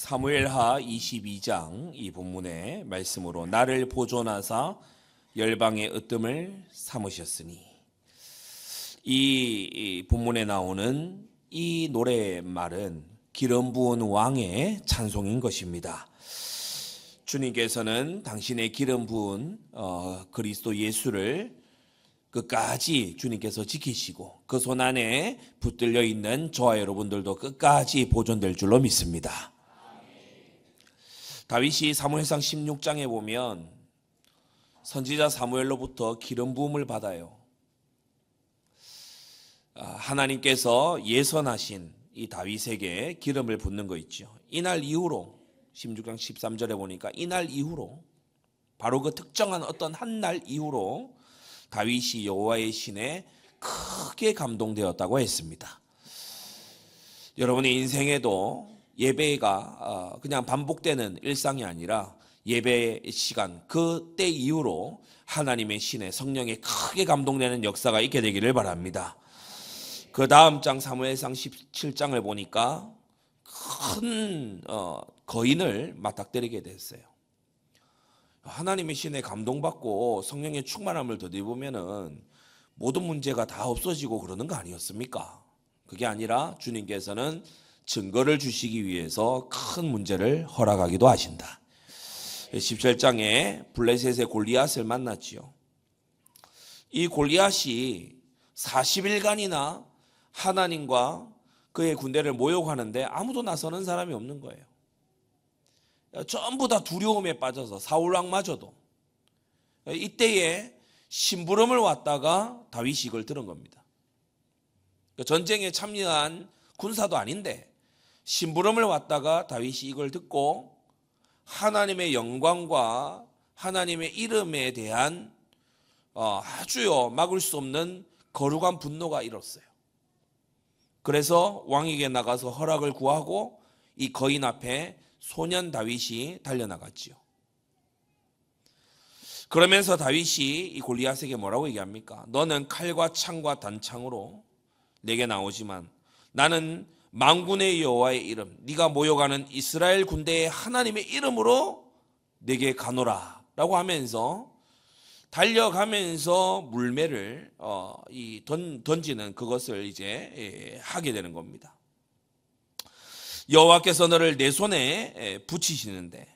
사무엘하 22장 이 본문의 말씀으로 나를 보존하사 열방의 으뜸을 삼으셨으니, 이 본문에 나오는 이 노래말은 기름 부은 왕의 찬송인 것입니다. 주님께서는 당신의 기름 부은 그리스도 예수를 끝까지 주님께서 지키시고 그 손 안에 붙들려 있는 저와 여러분들도 끝까지 보존될 줄로 믿습니다. 다윗이 사무엘상 16장에 보면 선지자 사무엘로부터 기름 부음을 받아요. 하나님께서 예선하신 이 다윗에게 기름을 붓는 거 있죠. 이날 이후로 16장 13절에 보니까 이날 이후로, 바로 그 특정한 어떤 한 날 이후로 다윗이 여호와의 신에 크게 감동되었다고 했습니다. 여러분의 인생에도 예배가 그냥 반복되는 일상이 아니라 예배 시간, 그때 이후로 하나님의 신에, 성령에 크게 감동되는 역사가 있게 되기를 바랍니다. 그 다음 장 사무엘상 17장을 보니까 큰 거인을 맞닥뜨리게 됐어요. 하나님의 신에 감동받고 성령의 충만함을 덧입으면은 모든 문제가 다 없어지고 그러는 거 아니었습니까? 그게 아니라 주님께서는 증거를 주시기 위해서 큰 문제를 허락하기도 하신다. 17장에 블레셋의 골리앗을 만났지요. 이 골리앗이 40일간이나 하나님과 그의 군대를 모욕하는데 아무도 나서는 사람이 없는 거예요. 전부 다 두려움에 빠져서 사울왕마저도 이때에 심부름을 왔다가 다윗이 이걸 들은 겁니다. 전쟁에 참여한 군사도 아닌데 심부름을 왔다가 다윗이 이걸 듣고 하나님의 영광과 하나님의 이름에 대한 아주 막을 수 없는 거룩한 분노가 일었어요. 그래서 왕에게 나가서 허락을 구하고 이 거인 앞에 소년 다윗이 달려나갔지요. 그러면서 다윗이 이 골리앗에게 뭐라고 얘기합니까? 너는 칼과 창과 단창으로 내게 나오지만 나는 만군의 여호와의 이름, 네가 모여가는 이스라엘 군대의 하나님의 이름으로 내게 가노라 라고 하면서 달려가면서 물매를 던지는 그것을 이제 하게 되는 겁니다. 여호와께서 너를 내 손에 붙이시는데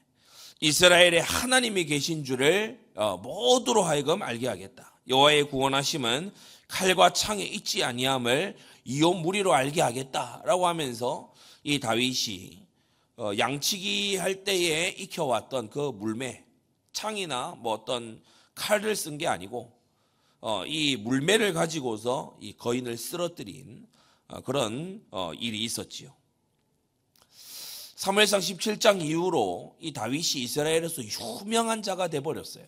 이스라엘에 하나님이 계신 줄을 모두로 하여금 알게 하겠다. 여호와의 구원하심은 칼과 창에 있지 아니함을 이온 무리로 알게 하겠다라고 하면서 이 다윗이 양치기 할 때에 익혀왔던 그 물매, 창이나 뭐 어떤 칼을 쓴 게 아니고 이 물매를 가지고서 이 거인을 쓰러뜨린 그런 일이 있었지요. 사무엘상 17장 이후로 이 다윗이 이스라엘에서 유명한 자가 돼버렸어요.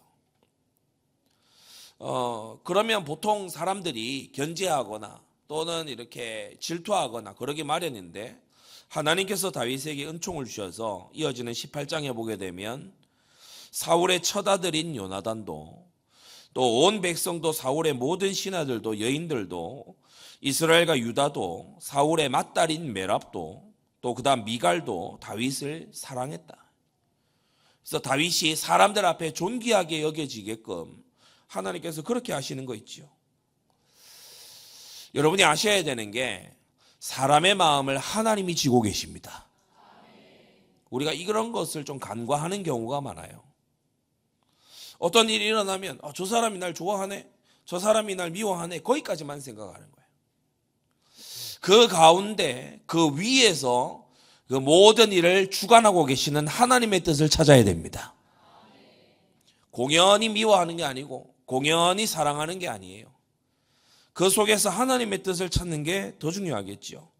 그러면 보통 사람들이 견제하거나 또는 이렇게 질투하거나 그러기 마련인데, 하나님께서 다윗에게 은총을 주셔서 이어지는 18장에 보게 되면 사울의 처아들인 요나단도 또 온 백성도 사울의 모든 신하들도 여인들도 이스라엘과 유다도 사울의 맏딸인 메랍도 또 그다음 미갈도 다윗을 사랑했다. 그래서 다윗이 사람들 앞에 존귀하게 여겨지게끔 하나님께서 그렇게 하시는 거 있죠. 여러분이 아셔야 되는 게 사람의 마음을 하나님이 지고 계십니다. 우리가 이런 것을 좀 간과하는 경우가 많아요. 어떤 일이 일어나면 저 사람이 날 좋아하네, 저 사람이 날 미워하네, 거기까지만 생각하는 거예요. 그 가운데 그 위에서 그 모든 일을 주관하고 계시는 하나님의 뜻을 찾아야 됩니다. 공연히 미워하는 게 아니고 공연히 사랑하는 게 아니에요. 그 속에서 하나님의 뜻을 찾는 게 더 중요하겠죠.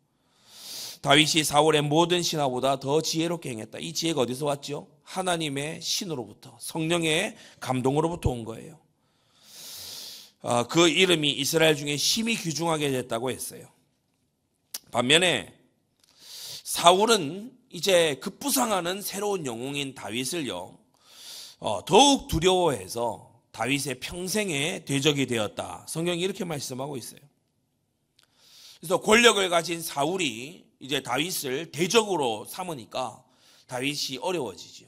다윗이 사울의 모든 신하보다 더 지혜롭게 행했다. 이 지혜가 어디서 왔죠? 하나님의 신으로부터, 성령의 감동으로부터 온 거예요. 그 이름이 이스라엘 중에 심히 귀중하게 됐다고 했어요. 반면에 사울은 이제 급부상하는 새로운 영웅인 다윗을요 더욱 두려워해서 다윗의 평생의 대적이 되었다. 성경이 이렇게 말씀하고 있어요. 그래서 권력을 가진 사울이 이제 다윗을 대적으로 삼으니까 다윗이 어려워지죠.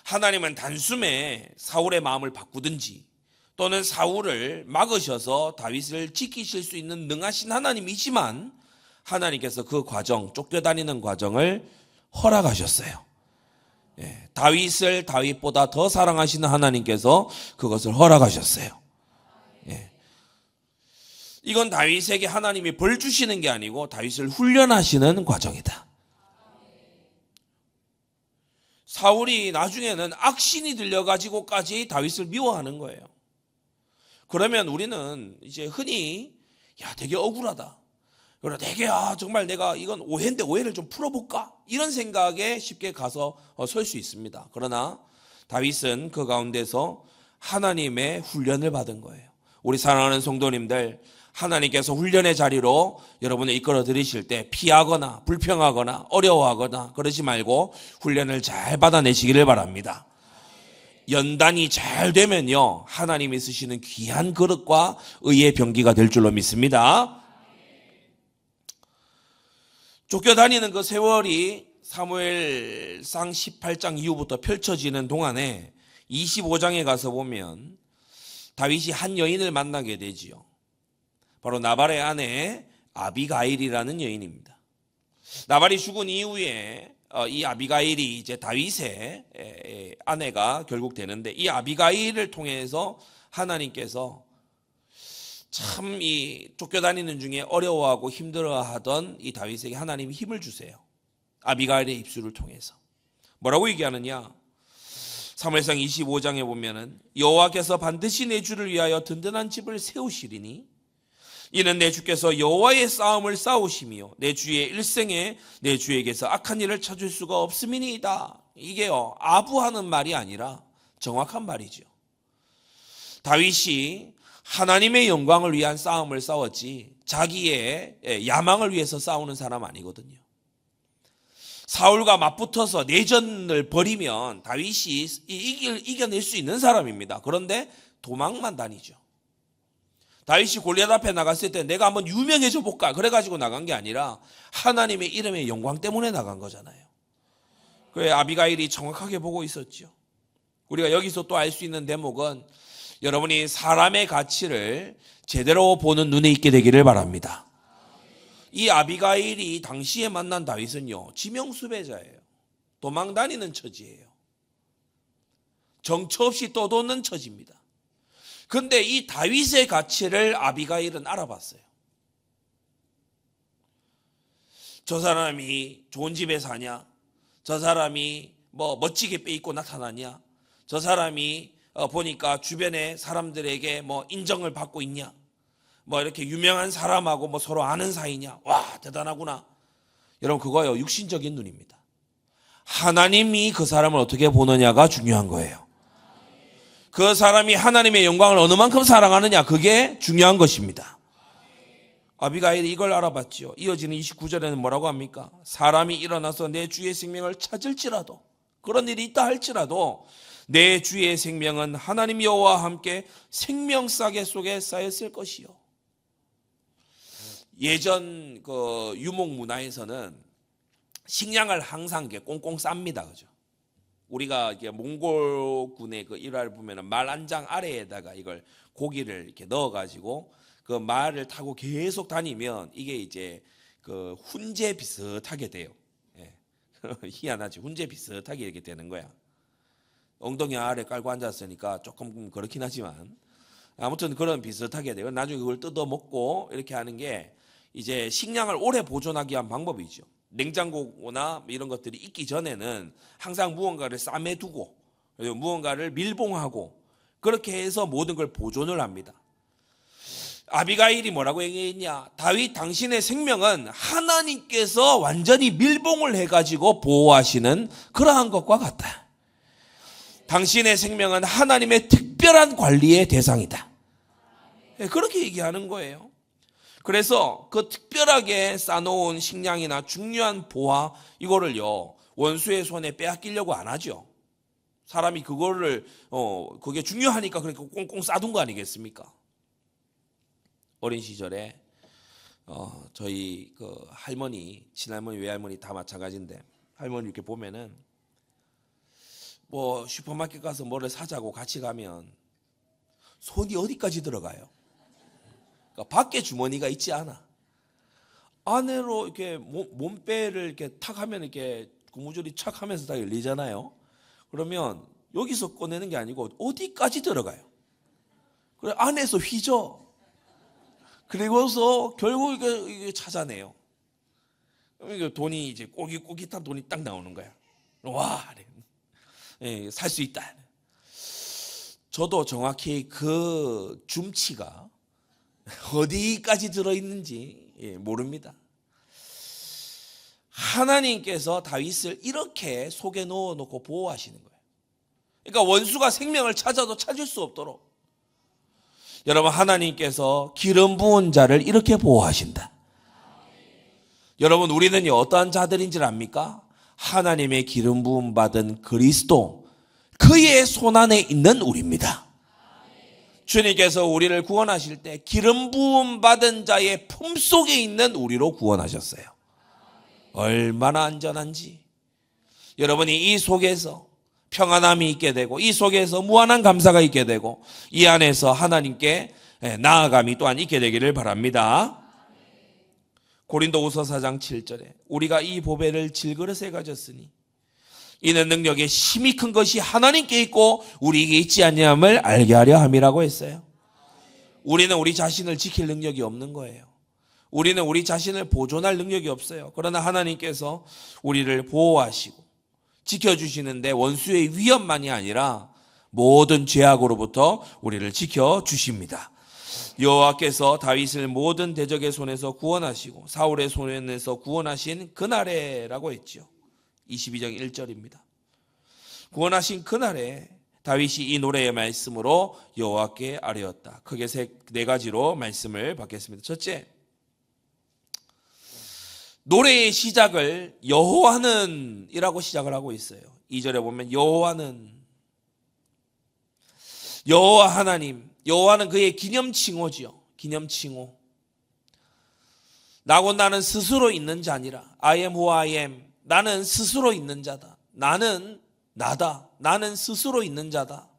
하나님은 단숨에 사울의 마음을 바꾸든지 또는 사울을 막으셔서 다윗을 지키실 수 있는 능하신 하나님이지만 하나님께서 그 과정, 쫓겨다니는 과정을 허락하셨어요. 다윗을 다윗보다 더 사랑하시는 하나님께서 그것을 허락하셨어요. 이건 다윗에게 하나님이 벌 주시는 게 아니고 다윗을 훈련하시는 과정이다. 사울이 나중에는 악신이 들려가지고까지 다윗을 미워하는 거예요. 그러면 우리는 이제 흔히 되게 억울하다. 그러나 되게 정말 내가 이건 오해인데 오해를 좀 풀어볼까? 이런 생각에 쉽게 가서 설 수 있습니다. 그러나 다윗은 그 가운데서 하나님의 훈련을 받은 거예요. 우리 사랑하는 성도님들, 하나님께서 훈련의 자리로 여러분을 이끌어 들이실 때 피하거나 불평하거나 어려워하거나 그러지 말고 훈련을 잘 받아내시기를 바랍니다. 연단이 잘 되면요, 하나님이 쓰시는 귀한 그릇과 의의 병기가 될 줄로 믿습니다. 쫓겨다니는 그 세월이 사무엘상 18장 이후부터 펼쳐지는 동안에 25장에 가서 보면 다윗이 한 여인을 만나게 되지요. 바로 나발의 아내 아비가일이라는 여인입니다. 나발이 죽은 이후에 이 아비가일이 이제 다윗의 아내가 결국 되는데, 이 아비가일을 통해서 하나님께서 참 이 쫓겨다니는 중에 어려워하고 힘들어하던 이 다윗에게 하나님이 힘을 주세요. 아비가일의 입술을 통해서 뭐라고 얘기하느냐? 사무엘상 25장에 보면은 여호와께서 반드시 내 주를 위하여 든든한 집을 세우시리니 이는 내 주께서 여호와의 싸움을 싸우시며 내 주의 일생에 내 주에게서 악한 일을 찾을 수가 없음이니이다. 이게요, 아부하는 말이 아니라 정확한 말이죠. 다윗이 하나님의 영광을 위한 싸움을 싸웠지 자기의 야망을 위해서 싸우는 사람 아니거든요. 사울과 맞붙어서 내전을 벌이면 다윗이 이겨낼 수 있는 사람입니다. 그런데 도망만 다니죠. 다윗이 골리앗 앞에 나갔을 때 내가 한번 유명해져 볼까 그래가지고 나간 게 아니라 하나님의 이름의 영광 때문에 나간 거잖아요. 그래 아비가일이 정확하게 보고 있었죠. 우리가 여기서 또 알 수 있는 대목은 여러분이 사람의 가치를 제대로 보는 눈에 있게 되기를 바랍니다. 이 아비가일이 당시에 만난 다윗은요, 지명수배자예요. 도망다니는 처지예요. 정처 없이 떠도는 처지입니다. 그런데 이 다윗의 가치를 아비가일은 알아봤어요. 저 사람이 좋은 집에 사냐? 저 사람이 뭐 멋지게 빼입고 나타나냐? 저 사람이 보니까 주변의 사람들에게 뭐 인정을 받고 있냐? 뭐 이렇게 유명한 사람하고 뭐 서로 아는 사이냐? 와, 대단하구나. 여러분, 그거요, 육신적인 눈입니다. 하나님이 그 사람을 어떻게 보느냐가 중요한 거예요. 그 사람이 하나님의 영광을 어느 만큼 사랑하느냐, 그게 중요한 것입니다. 아비가일이 이걸 알아봤죠. 이어지는 29절에는 뭐라고 합니까? 사람이 일어나서 내 주의 생명을 찾을지라도, 그런 일이 있다 할지라도 내 주의 생명은 하나님 여호와와 함께 생명싸개 속에 쌓였을 것이요. 예전 그 유목 문화에서는 식량을 항상 꽁꽁 쌉니다, 그죠? 우리가 이게 몽골군의 그 일화를 보면은 말 한 장 아래에다가 이걸 고기를 이렇게 넣어가지고 그 말을 타고 계속 다니면 이게 이제 그 훈제 비슷하게 돼요. 예. 희한하지, 훈제 비슷하게 이렇게 되는 거야. 엉덩이 아래 깔고 앉았으니까 조금 그렇긴 하지만 아무튼 그런 비슷하게 돼요. 나중에 그걸 뜯어 먹고 이렇게 하는 게 이제 식량을 오래 보존하기 위한 방법이죠. 냉장고나 이런 것들이 있기 전에는 항상 무언가를 싸매두고 무언가를 밀봉하고 그렇게 해서 모든 걸 보존을 합니다. 아비가일이 뭐라고 얘기했냐? 다윗 당신의 생명은 하나님께서 완전히 밀봉을 해가지고 보호하시는 그러한 것과 같다. 당신의 생명은 하나님의 특별한 관리의 대상이다. 그렇게 얘기하는 거예요. 그래서 그 특별하게 싸놓은 식량이나 중요한 보화 이거를요, 원수의 손에 빼앗기려고 안 하죠. 사람이 그거를 그게 중요하니까 그렇게 꽁꽁 싸둔 거 아니겠습니까? 어린 시절에 저희 그 할머니, 친할머니, 외할머니 다 마찬가지인데 할머니 이렇게 보면은 뭐 슈퍼마켓 가서 뭐를 사자고 같이 가면 손이 어디까지 들어가요? 그러니까 밖에 주머니가 있지 않아. 안으로 이렇게 몸빼를 이렇게 탁 하면 이렇게 고무줄이 착 하면서 다 열리잖아요. 그러면 여기서 꺼내는 게 아니고 어디까지 들어가요. 그래 안에서 휘저. 그리고서 결국 이게 찾아내요. 그럼 돈이 이제 꼬깃꼬깃한 돈이 딱 나오는 거야. 와, 예, 살 수 있다. 저도 정확히 그 줌치가 어디까지 들어있는지 모릅니다. 하나님께서 다윗을 이렇게 속에 넣어놓고 보호하시는 거예요. 그러니까 원수가 생명을 찾아도 찾을 수 없도록 여러분 하나님께서 기름 부은 자를 이렇게 보호하신다. 여러분 우리는요 어떠한 자들인 줄 압니까? 하나님의 기름 부음 받은 그리스도 그의 손안에 있는 우리입니다. 주님께서 우리를 구원하실 때 기름 부음 받은 자의 품속에 있는 우리로 구원하셨어요. 얼마나 안전한지. 여러분이 이 속에서 평안함이 있게 되고 이 속에서 무한한 감사가 있게 되고 이 안에서 하나님께 나아감이 또한 있게 되기를 바랍니다. 고린도후서 4장 7절에 우리가 이 보배를 질그릇에 가졌으니 이는 능력의 힘이 큰 것이 하나님께 있고 우리에게 있지 아니함을 알게 하려 함이라고 했어요. 우리는 우리 자신을 지킬 능력이 없는 거예요. 우리는 우리 자신을 보존할 능력이 없어요. 그러나 하나님께서 우리를 보호하시고 지켜주시는데 원수의 위협만이 아니라 모든 죄악으로부터 우리를 지켜주십니다. 여호와께서 다윗을 모든 대적의 손에서 구원하시고 사울의 손에서 구원하신 그날에라고 했죠. 22장 1절입니다. 구원하신 그날에 다윗이 이 노래의 말씀으로 여호와께 아뢰었다. 크게 네 가지로 말씀을 받겠습니다. 첫째, 노래의 시작을 여호와는 이라고 시작을 하고 있어요. 2절에 보면 여호와는 여호와 하나님, 여호와는 그의 기념칭호지요. 기념칭호. 나고 나는 스스로 있는 자니라. I am who I am. 나는 스스로 있는 자다. 나는 나다. 나는 스스로 있는 자다.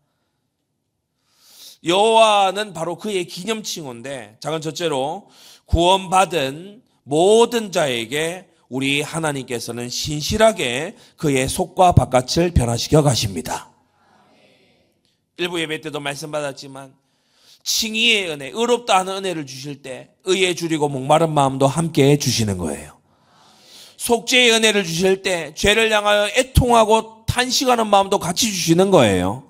여호와는 바로 그의 기념칭호인데 작은 첫째로 구원받은 모든 자에게 우리 하나님께서는 신실하게 그의 속과 바깥을 변화시켜 가십니다. 일부 예배 때도 말씀 받았지만 칭의의 은혜, 의롭다 하는 은혜를 주실 때 의에 줄이고 목마른 마음도 함께 주시는 거예요. 속죄의 은혜를 주실 때 죄를 향하여 애통하고 탄식하는 마음도 같이 주시는 거예요.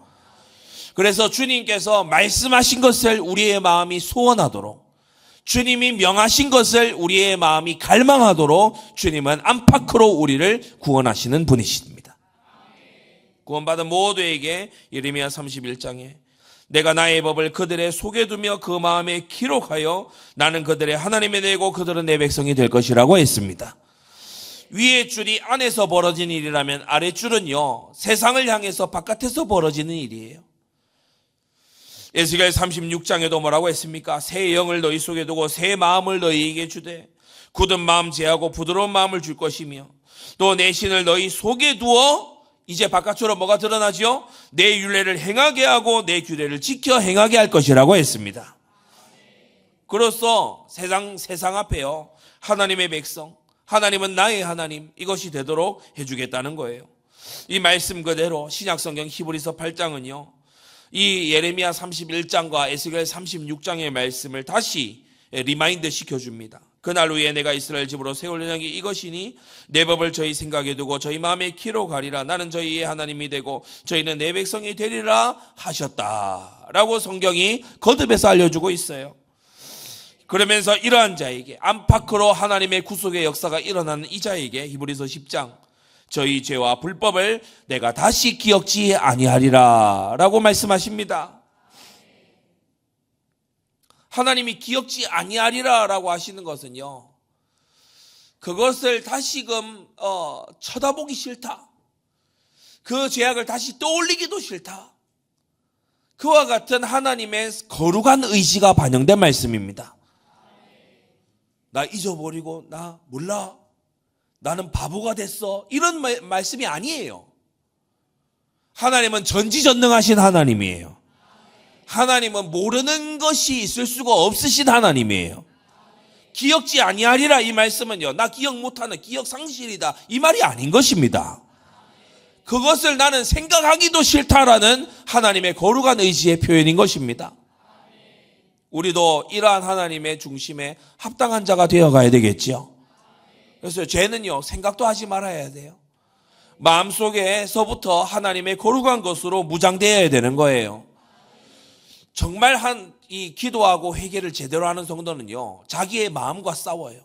그래서 주님께서 말씀하신 것을 우리의 마음이 소원하도록, 주님이 명하신 것을 우리의 마음이 갈망하도록 주님은 안팎으로 우리를 구원하시는 분이십니다. 구원받은 모두에게 예레미야 31장에 내가 나의 법을 그들의 속에 두며 그 마음에 기록하여 나는 그들의 하나님이 되고 그들은 내 백성이 될 것이라고 했습니다. 위의 줄이 안에서 벌어지는 일이라면 아랫줄은요 세상을 향해서 바깥에서 벌어지는 일이에요. 에스겔 36장에도 뭐라고 했습니까? 새 영을 너희 속에 두고 새 마음을 너희에게 주되 굳은 마음 제하고 부드러운 마음을 줄 것이며 또 내 신을 너희 속에 두어 이제 바깥으로 뭐가 드러나죠? 내 율례를 행하게 하고 내 규례를 지켜 행하게 할 것이라고 했습니다. 그로써 세상 앞에요 하나님의 백성, 하나님은 나의 하나님, 이것이 되도록 해주겠다는 거예요. 이 말씀 그대로 신약성경 히브리서 8장은요 이 예레미야 31장과 에스겔 36장의 말씀을 다시 리마인드 시켜줍니다. 그날 후에 내가 이스라엘 집으로 세울 언약이 이것이니 내 법을 저희 생각에 두고 저희 마음에 기록하리라. 나는 저희의 하나님이 되고 저희는 내 백성이 되리라 하셨다라고 성경이 거듭해서 알려주고 있어요. 그러면서 이러한 자에게 안팎으로 하나님의 구속의 역사가 일어나는 이 자에게 히브리서 10장 저희 죄와 불법을 내가 다시 기억지 아니하리라 라고 말씀하십니다. 하나님이 기억지 아니하리라 라고 하시는 것은요 그것을 다시금 쳐다보기 싫다, 그 죄악을 다시 떠올리기도 싫다, 그와 같은 하나님의 거룩한 의지가 반영된 말씀입니다. 나 잊어버리고 나 몰라, 나는 바보가 됐어. 이런 말씀이 아니에요. 하나님은 전지전능하신 하나님이에요. 하나님은 모르는 것이 있을 수가 없으신 하나님이에요. 기억지 아니하리라 이 말씀은요, 나 기억 못하는 기억 상실이다 이 말이 아닌 것입니다. 그것을 나는 생각하기도 싫다라는 하나님의 거룩한 의지의 표현인 것입니다. 우리도 이러한 하나님의 중심에 합당한 자가 되어가야 되겠죠. 그래서 죄는요, 생각도 하지 말아야 돼요. 마음속에서부터 하나님의 거룩한 것으로 무장되어야 되는 거예요. 정말 이 기도하고 회개를 제대로 하는 성도는요, 자기의 마음과 싸워요.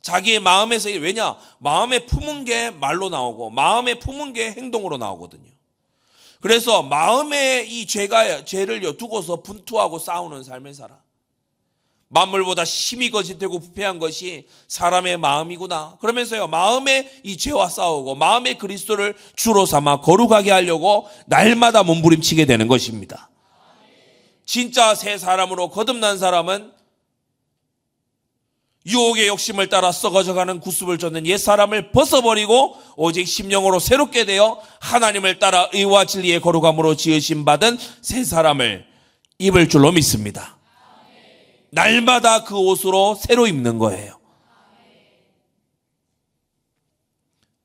자기의 마음에서, 왜냐? 마음에 품은 게 말로 나오고 마음에 품은 게 행동으로 나오거든요. 그래서 마음에 이 죄를 두고서 분투하고 싸우는 삶을 살아. 만물보다 심히 거짓되고 부패한 것이 사람의 마음이구나. 그러면서요, 마음에 이 죄와 싸우고 마음에 그리스도를 주로 삼아 거룩하게 하려고 날마다 몸부림치게 되는 것입니다. 진짜 새 사람으로 거듭난 사람은 유혹의 욕심을 따라 썩어져가는 구습을 쫓는 옛사람을 벗어버리고 오직 심령으로 새롭게 되어 하나님을 따라 의와 진리의 거룩함으로 지으심 받은 새 사람을 입을 줄로 믿습니다. 날마다 그 옷으로 새로 입는 거예요.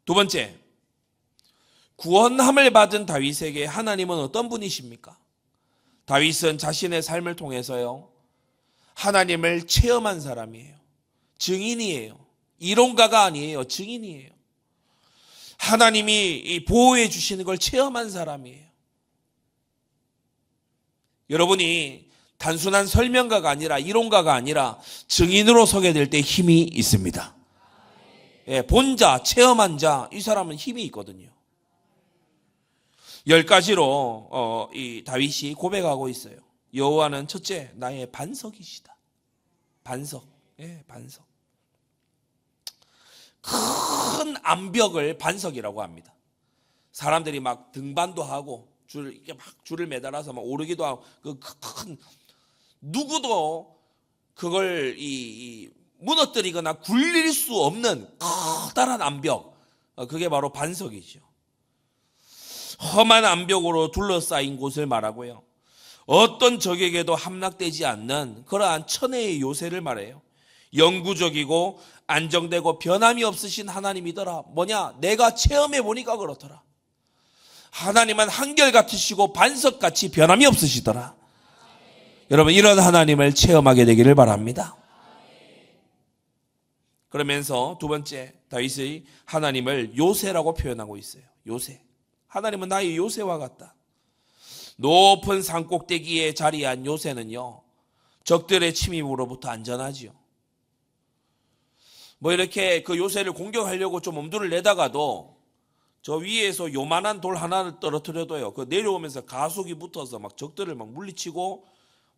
두 번째, 구원함을 받은 다윗에게 하나님은 어떤 분이십니까? 다윗은 자신의 삶을 통해서요, 하나님을 체험한 사람이에요. 증인이에요. 이론가가 아니에요. 증인이에요. 하나님이 보호해 주시는 걸 체험한 사람이에요. 여러분이 단순한 설명가가 아니라 이론가가 아니라 증인으로 서게 될 때 힘이 있습니다. 본자, 체험한 자, 이 사람은 힘이 있거든요. 10가지로 이 다윗이 고백하고 있어요. 여호와는 첫째, 나의 반석이시다. 반석. 반석. 큰 암벽을 반석이라고 합니다. 사람들이 막 등반도 하고 줄을 매달아서 막 오르기도 하고, 그 큰 누구도 그걸 무너뜨리거나 굴릴 수 없는 커다란 암벽, 그게 바로 반석이죠. 험한 암벽으로 둘러싸인 곳을 말하고요, 어떤 적에게도 함락되지 않는 그러한 천혜의 요새를 말해요. 영구적이고 안정되고 변함이 없으신 하나님이더라. 뭐냐? 내가 체험해 보니까 그렇더라. 하나님은 한결같으시고 반석같이 변함이 없으시더라. 여러분, 이런 하나님을 체험하게 되기를 바랍니다. 그러면서 두 번째, 다윗의 하나님을 요새라고 표현하고 있어요. 요새. 하나님은 나의 요새와 같다. 높은 산꼭대기에 자리한 요새는요, 적들의 침입으로부터 안전하지요. 뭐 이렇게 그 요새를 공격하려고 좀 엄두를 내다가도 저 위에서 요만한 돌 하나를 떨어뜨려도요, 그 내려오면서 가속이 붙어서 막 적들을 막 물리치고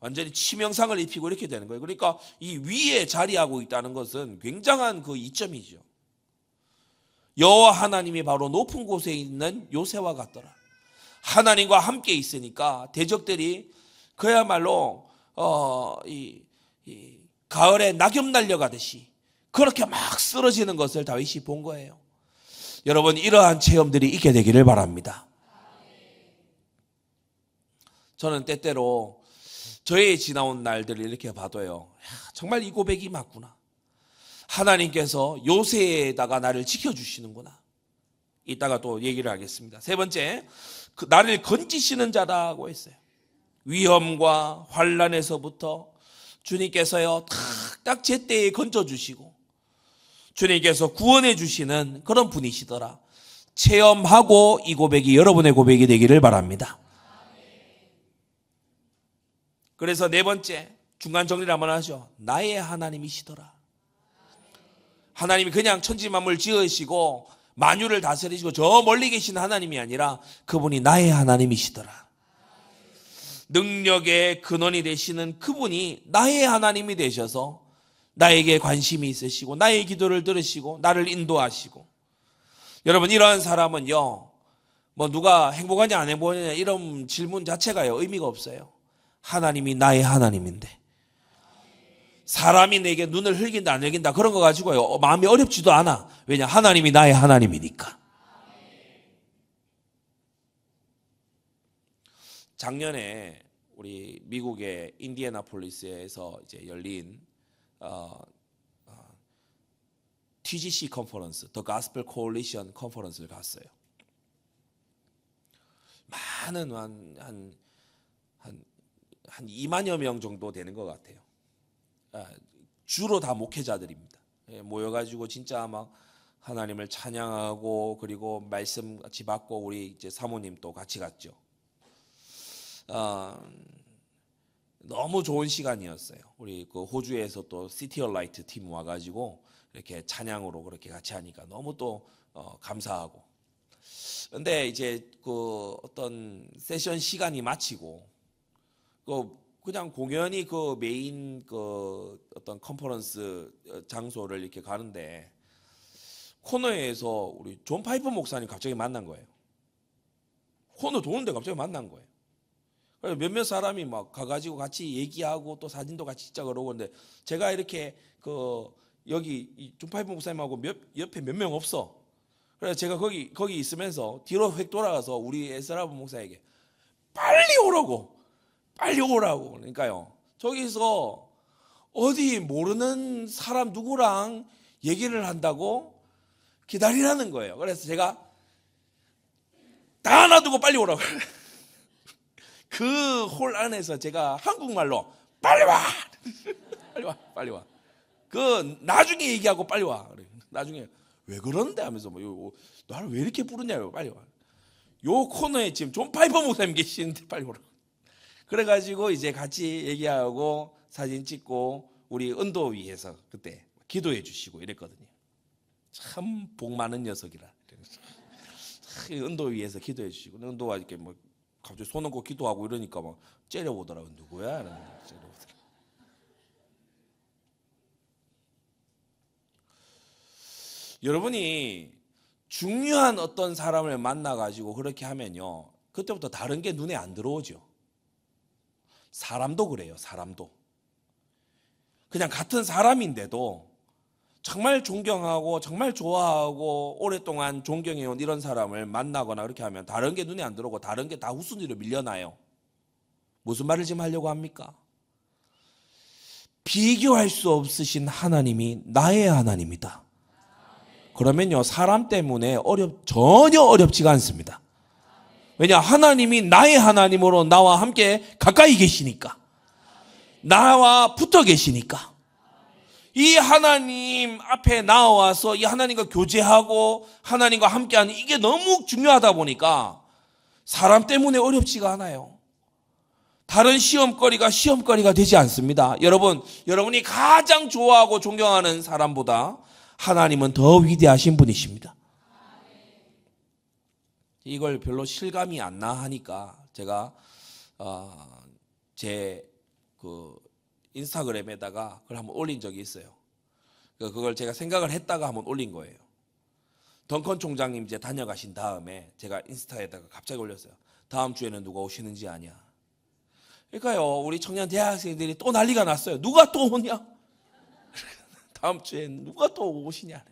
완전히 치명상을 입히고 이렇게 되는 거예요. 그러니까 이 위에 자리하고 있다는 것은 굉장한 그 이점이죠. 여호와 하나님이 바로 높은 곳에 있는 요새와 같더라. 하나님과 함께 있으니까 대적들이 그야말로 가을에 낙엽 날려가듯이 그렇게 막 쓰러지는 것을 다윗이 본 거예요. 여러분, 이러한 체험들이 있게 되기를 바랍니다. 저는 때때로 저의 지나온 날들을 이렇게 봐도요, 정말 이 고백이 맞구나. 하나님께서 요새에다가 나를 지켜주시는구나. 이따가 또 얘기를 하겠습니다. 세 번째, 나를 건지시는 자라고 했어요. 위험과 환난에서부터 주님께서요, 딱 제때에 건져주시고 주님께서 구원해 주시는 그런 분이시더라. 체험하고 이 고백이 여러분의 고백이 되기를 바랍니다. 그래서 네 번째, 중간 정리를 한번 하죠. 나의 하나님이시더라. 하나님이 그냥 천지만물 지으시고 만유를 다스리시고 저 멀리 계신 하나님이 아니라 그분이 나의 하나님이시더라. 능력의 근원이 되시는 그분이 나의 하나님이 되셔서 나에게 관심이 있으시고 나의 기도를 들으시고 나를 인도하시고. 여러분, 이러한 사람은요, 뭐 누가 행복하냐 안 행복하냐 이런 질문 자체가요 의미가 없어요. 하나님이 나의 하나님인데, 사람이 내게 눈을 흘긴다 안 흘긴다 그런 거 가지고요 마음이 어렵지도 않아. 왜냐? 하나님이 나의 하나님이니까. 작년에 우리 미국의 인디애나폴리스에서 이제 열린 TGC 컨퍼런스, The Gospel Coalition 컨퍼런스를 갔어요. 많은 한 2만여 명 정도 되는 것 같아요. 주로 다 목회자들입니다. 모여가지고 진짜 막 하나님을 찬양하고 그리고 말씀 같이 받고 우리 이제 사모님 또 같이 갔죠. 너무 좋은 시간이었어요. 우리 그 호주에서 또 시티 얼 라이트 팀 와가지고 이렇게 찬양으로 그렇게 같이 하니까 너무 또 감사하고. 근데 이제 그 어떤 세션 시간이 마치고 그냥 공연이 그 메인 그 어떤 컨퍼런스 장소를 이렇게 가는데 코너에서 우리 존 파이퍼 목사님 갑자기 만난 거예요. 코너 도는데 갑자기 만난 거예요. 그래서 몇몇 사람이 막 가가지고 같이 얘기하고 또 사진도 같이 찍자 그러고 근데 제가 이렇게 그 여기 존 파이퍼 목사님하고 옆에 몇 명 없어. 그래서 제가 거기 있으면서 뒤로 획 돌아가서 우리 에스라브 목사에게 빨리 오라고. 그러니까요. 저기서 어디 모르는 사람 누구랑 얘기를 한다고 기다리라는 거예요. 그래서 제가 다 놔두고 빨리 오라고. 그 홀 안에서 제가 한국말로 빨리 와. 빨리 와. 그 나중에 얘기하고 빨리 와. 나중에 왜 그런데 하면서 뭐 나를 왜 이렇게 부르냐고 빨리 와. 요 코너에 지금 존 파이퍼 목사님 계시는데 빨리 오라고. 그래가지고 이제 같이 얘기하고 사진 찍고 우리 은도위에서 그때 기도해 주시고 이랬거든요. 참 복 많은 녀석이라. 은도위에서 기도해 주시고 은도가 이렇게 뭐 갑자기 손 얹고 기도하고 이러니까 막 째려보더라고. 누구야? 째려보더라고. 여러분이 중요한 어떤 사람을 만나가지고 그렇게 하면요 그때부터 다른 게 눈에 안 들어오죠. 사람도 그래요. 사람도 그냥 같은 사람인데도 정말 존경하고 정말 좋아하고 오랫동안 존경해온 이런 사람을 만나거나 그렇게 하면 다른 게 눈에 안 들어오고 다른 게 다 후순위로 밀려나요. 무슨 말을 지금 하려고 합니까? 비교할 수 없으신 하나님이 나의 하나님이다. 그러면요 사람 때문에 전혀 어렵지가 않습니다. 왜냐? 하나님이 나의 하나님으로 나와 함께 가까이 계시니까. 나와 붙어 계시니까. 이 하나님 앞에 나와서 이 하나님과 교제하고 하나님과 함께하는 이게 너무 중요하다 보니까 사람 때문에 어렵지가 않아요. 다른 시험거리가 되지 않습니다. 여러분이 가장 좋아하고 존경하는 사람보다 하나님은 더 위대하신 분이십니다. 이걸 별로 실감이 안 나 하니까 제가 제 그 인스타그램에다가 그걸 한번 올린 적이 있어요. 그걸 제가 생각을 했다가 한번 올린 거예요. 덩컨 총장님 이제 다녀가신 다음에 제가 인스타에다가 갑자기 올렸어요. 다음 주에는 누가 오시는지 아냐. 그러니까요 우리 청년 대학생들이 또 난리가 났어요. 누가 또 오냐? 다음 주에 누가 또 오시냐.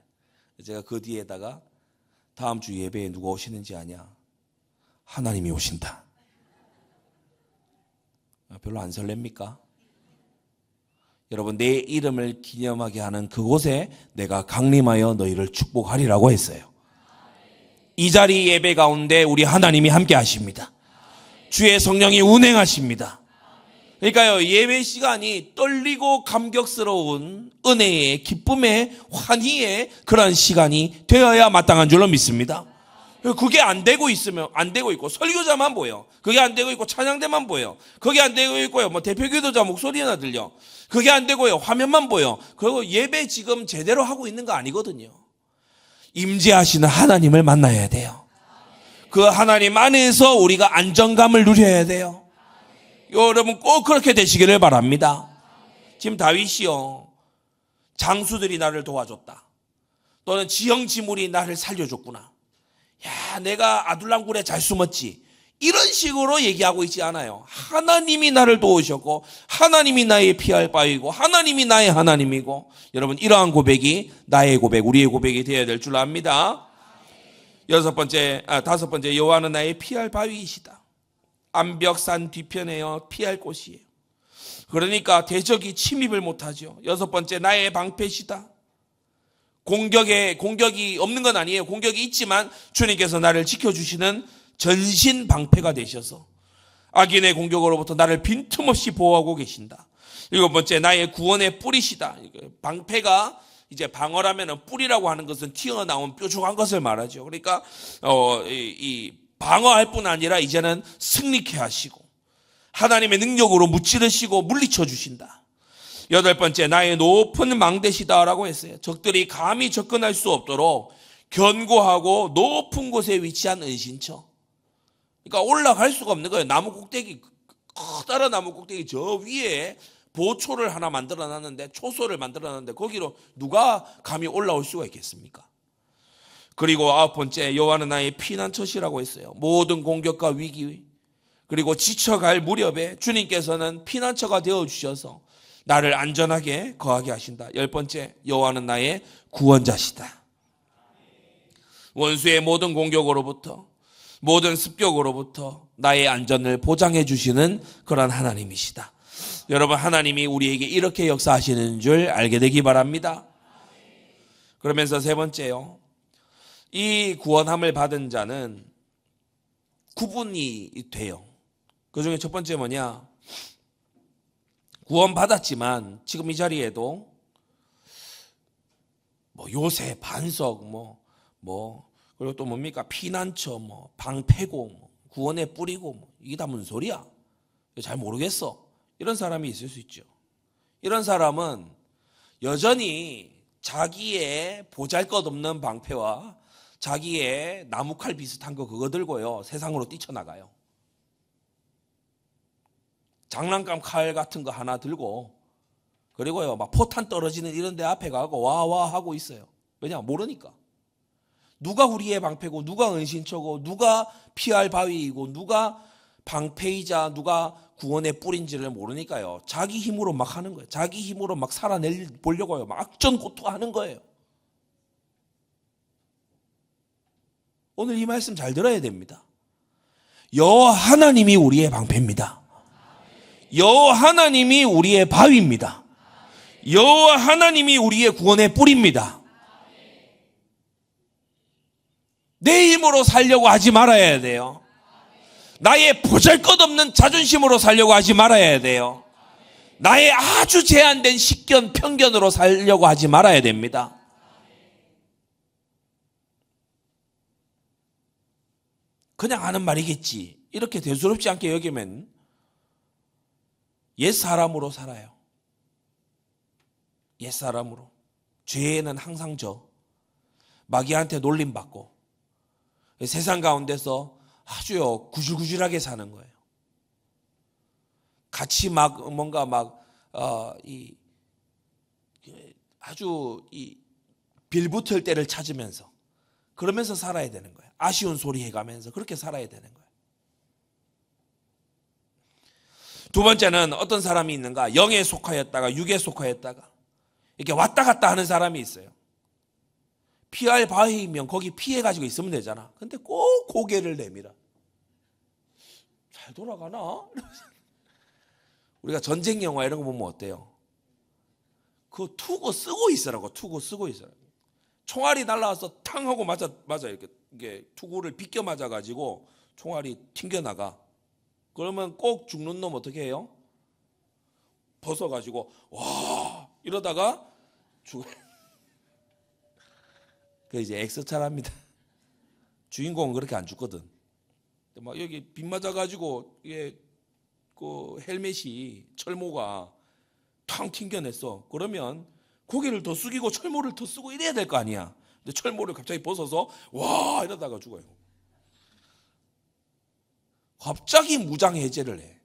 제가 그 뒤에다가 다음 주 예배에 누가 오시는지 아냐? 하나님이 오신다. 별로 안 설렙니까? 여러분 내 이름을 기념하게 하는 그곳에 내가 강림하여 너희를 축복하리라고 했어요. 이 자리 예배 가운데 우리 하나님이 함께 하십니다. 주의 성령이 운행하십니다. 그러니까요 예배 시간이 떨리고 감격스러운 은혜의 기쁨의 환희의 그런 시간이 되어야 마땅한 줄로 믿습니다. 그게 안 되고 있으면 안 되고 있고 설교자만 보여. 그게 안 되고 있고 찬양대만 보여. 그게 안 되고 있고요. 뭐 대표 기도자 목소리나 들려. 그게 안 되고요. 화면만 보여. 그리고 예배 지금 제대로 하고 있는 거 아니거든요. 임재하시는 하나님을 만나야 돼요. 그 하나님 안에서 우리가 안정감을 누려야 돼요. 여러분 꼭 그렇게 되시기를 바랍니다. 지금 다윗이요. 장수들이 나를 도와줬다. 또는 지형지물이 나를 살려줬구나. 야, 내가 아둘람 굴에 잘 숨었지. 이런 식으로 얘기하고 있지 않아요. 하나님이 나를 도우셨고 하나님이 나의 피할 바위고 하나님이 나의 하나님이고, 여러분 이러한 고백이 나의 고백, 우리의 고백이 되어야 될 줄 압니다. 다섯 번째, 여호와는 나의 피할 바위이시다. 암벽산 뒤편에요 피할 곳이에요. 그러니까 대적이 침입을 못하죠. 여섯 번째, 나의 방패시다. 공격이 없는 건 아니에요. 공격이 있지만 주님께서 나를 지켜주시는 전신 방패가 되셔서 악인의 공격으로부터 나를 빈틈없이 보호하고 계신다. 일곱 번째, 나의 구원의 뿌리시다. 방패가 이제 방어라면은 뿌리라고 하는 것은 튀어나온 뾰족한 것을 말하죠. 그러니까 이 방어할 뿐 아니라 이제는 승리케 하시고 하나님의 능력으로 무찌르시고 물리쳐 주신다. 여덟 번째, 나의 높은 망대시다라고 했어요. 적들이 감히 접근할 수 없도록 견고하고 높은 곳에 위치한 은신처. 그러니까 올라갈 수가 없는 거예요. 나무 꼭대기, 커다란 나무 꼭대기 저 위에 보초를 하나 만들어 놨는데, 초소를 만들어 놨는데 거기로 누가 감히 올라올 수가 있겠습니까? 그리고 아홉 번째, 여호와는 나의 피난처시라고 했어요. 모든 공격과 위기 그리고 지쳐갈 무렵에 주님께서는 피난처가 되어주셔서 나를 안전하게 거하게 하신다. 열 번째, 여호와는 나의 구원자시다. 원수의 모든 공격으로부터, 모든 습격으로부터 나의 안전을 보장해 주시는 그런 하나님이시다. 여러분, 하나님이 우리에게 이렇게 역사하시는 줄 알게 되기 바랍니다. 그러면서 세 번째요, 이 구원함을 받은 자는 구분이 돼요. 그 중에 첫 번째 뭐냐? 구원받았지만 지금 이 자리에도 요새, 반석, 그리고 또 뭡니까? 피난처, 방패고, 구원의 뿌리고, 이게 다 무슨 소리야? 잘 모르겠어. 이런 사람이 있을 수 있죠. 이런 사람은 여전히 자기의 보잘것없는 방패와 자기의 나무칼 비슷한 거 그거 들고요, 세상으로 뛰쳐나가요. 장난감 칼 같은 거 하나 들고, 그리고요 막 포탄 떨어지는 이런 데 앞에 가고 와와 하고 있어요. 왜냐? 모르니까. 누가 우리의 방패고, 누가 은신처고, 누가 피할 바위이고, 누가 방패이자 누가 구원의 뿌린지를 모르니까요, 자기 힘으로 막 하는 거예요. 자기 힘으로 막 살아내보려고요, 막 악전고투하는 거예요. 오늘 이 말씀 잘 들어야 됩니다. 여호와 하나님이 우리의 방패입니다. 여호와 하나님이 우리의 바위입니다. 여호와 하나님이 우리의 구원의 뿌리입니다. 내 힘으로 살려고 하지 말아야 돼요. 나의 보잘것없는 자존심으로 살려고 하지 말아야 돼요. 나의 아주 제한된 식견, 편견으로 살려고 하지 말아야 됩니다. 그냥 하는 말이겠지, 이렇게 대수롭지 않게 여기면 옛사람으로 살아요. 옛사람으로. 죄에는 항상 마귀한테 놀림받고 세상 가운데서 아주요 구질구질하게 사는 거예요. 같이 아주 빌붙을 때를 찾으면서 그러면서 살아야 되는 거예요. 아쉬운 소리 해가면서 그렇게 살아야 되는 거예요. 두 번째는 어떤 사람이 있는가? 영에 속하였다가 육에 속하였다가 이렇게 왔다 갔다 하는 사람이 있어요. 피할 바위면 거기 피해가지고 있으면 되잖아. 근데 꼭 고개를 내밀어. 잘 돌아가나? 우리가 전쟁 영화 이런 거 보면 어때요? 그거 투고 쓰고 있으라고, 투고 쓰고 있으라고. 총알이 날라와서 탕 하고 맞아 이게 투구를 비껴 맞아가지고 총알이 튕겨나가. 그러면 꼭 죽는 놈 어떻게 해요? 벗어가지고 와 이러다가 죽어요. 그 이제 엑스차랍니다. 주인공은 그렇게 안 죽거든. 막 여기 빗 맞아가지고 이게 그 헬멧이 철모가 탕 튕겨냈어. 그러면 고개를 더 숙이고 철모를 더 쓰고 이래야 될 거 아니야. 근데 철모를 갑자기 벗어서 와 이러다가 죽어요. 갑자기 무장 해제를 해.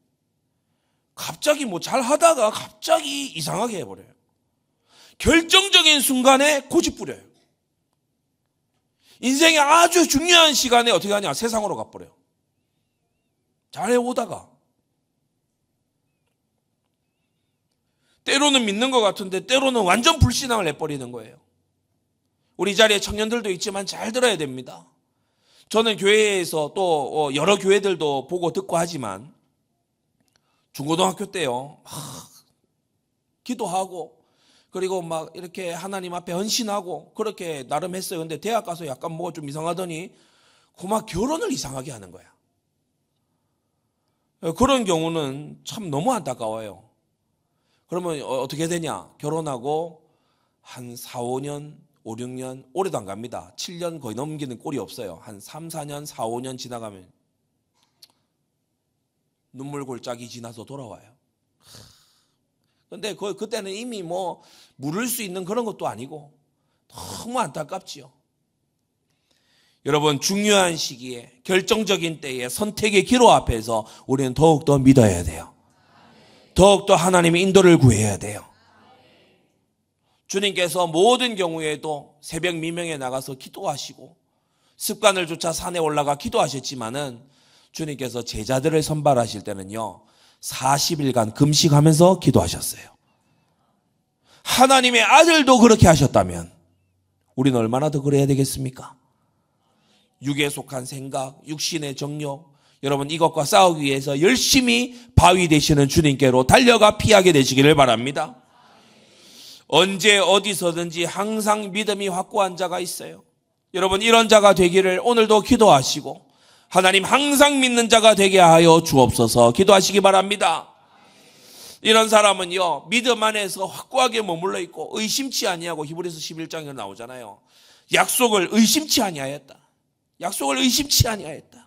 갑자기 잘 하다가 갑자기 이상하게 해버려요. 결정적인 순간에 고집 부려요. 인생의 아주 중요한 시간에 어떻게 하냐? 세상으로 가버려요. 잘해오다가 때로는 믿는 것 같은데 때로는 완전 불신앙을 해버리는 거예요. 우리 자리에 청년들도 있지만 잘 들어야 됩니다. 저는 교회에서 또 여러 교회들도 보고 듣고 하지만 중고등학교 때요, 기도하고 그리고 막 이렇게 하나님 앞에 헌신하고 그렇게 나름 했어요. 근데 대학 가서 약간 뭐가 좀 이상하더니 그만 결혼을 이상하게 하는 거야. 그런 경우는 참 너무 안타까워요. 그러면 어떻게 되냐? 결혼하고 한 4, 5년, 5, 6년, 오래도 안 갑니다. 7년 거의 넘기는 꼴이 없어요. 한 3, 4년, 4, 5년 지나가면 눈물 골짜기 지나서 돌아와요. 근데 그때는 이미 뭐 물을 수 있는 그런 것도 아니고 너무 안타깝지요. 여러분, 중요한 시기에 결정적인 때에 선택의 기로 앞에서 우리는 더욱더 믿어야 돼요. 더욱더 하나님의 인도를 구해야 돼요. 주님께서 모든 경우에도 새벽 미명에 나가서 기도하시고 습관을 쫓아 산에 올라가 기도하셨지만은 주님께서 제자들을 선발하실 때는요 40일간 금식하면서 기도하셨어요. 하나님의 아들도 그렇게 하셨다면 우리는 얼마나 더 그래야 되겠습니까? 육에 속한 생각, 육신의 정욕, 여러분 이것과 싸우기 위해서 열심히 바위 되시는 주님께로 달려가 피하게 되시기를 바랍니다. 언제 어디서든지 항상 믿음이 확고한 자가 있어요. 여러분 이런 자가 되기를 오늘도 기도하시고 하나님 항상 믿는 자가 되게 하여 주옵소서 기도하시기 바랍니다. 이런 사람은요 믿음 안에서 확고하게 머물러 있고 의심치 아니하고 히브리서 11장에 나오잖아요. 약속을 의심치 아니하였다. 약속을 의심치 아니하였다.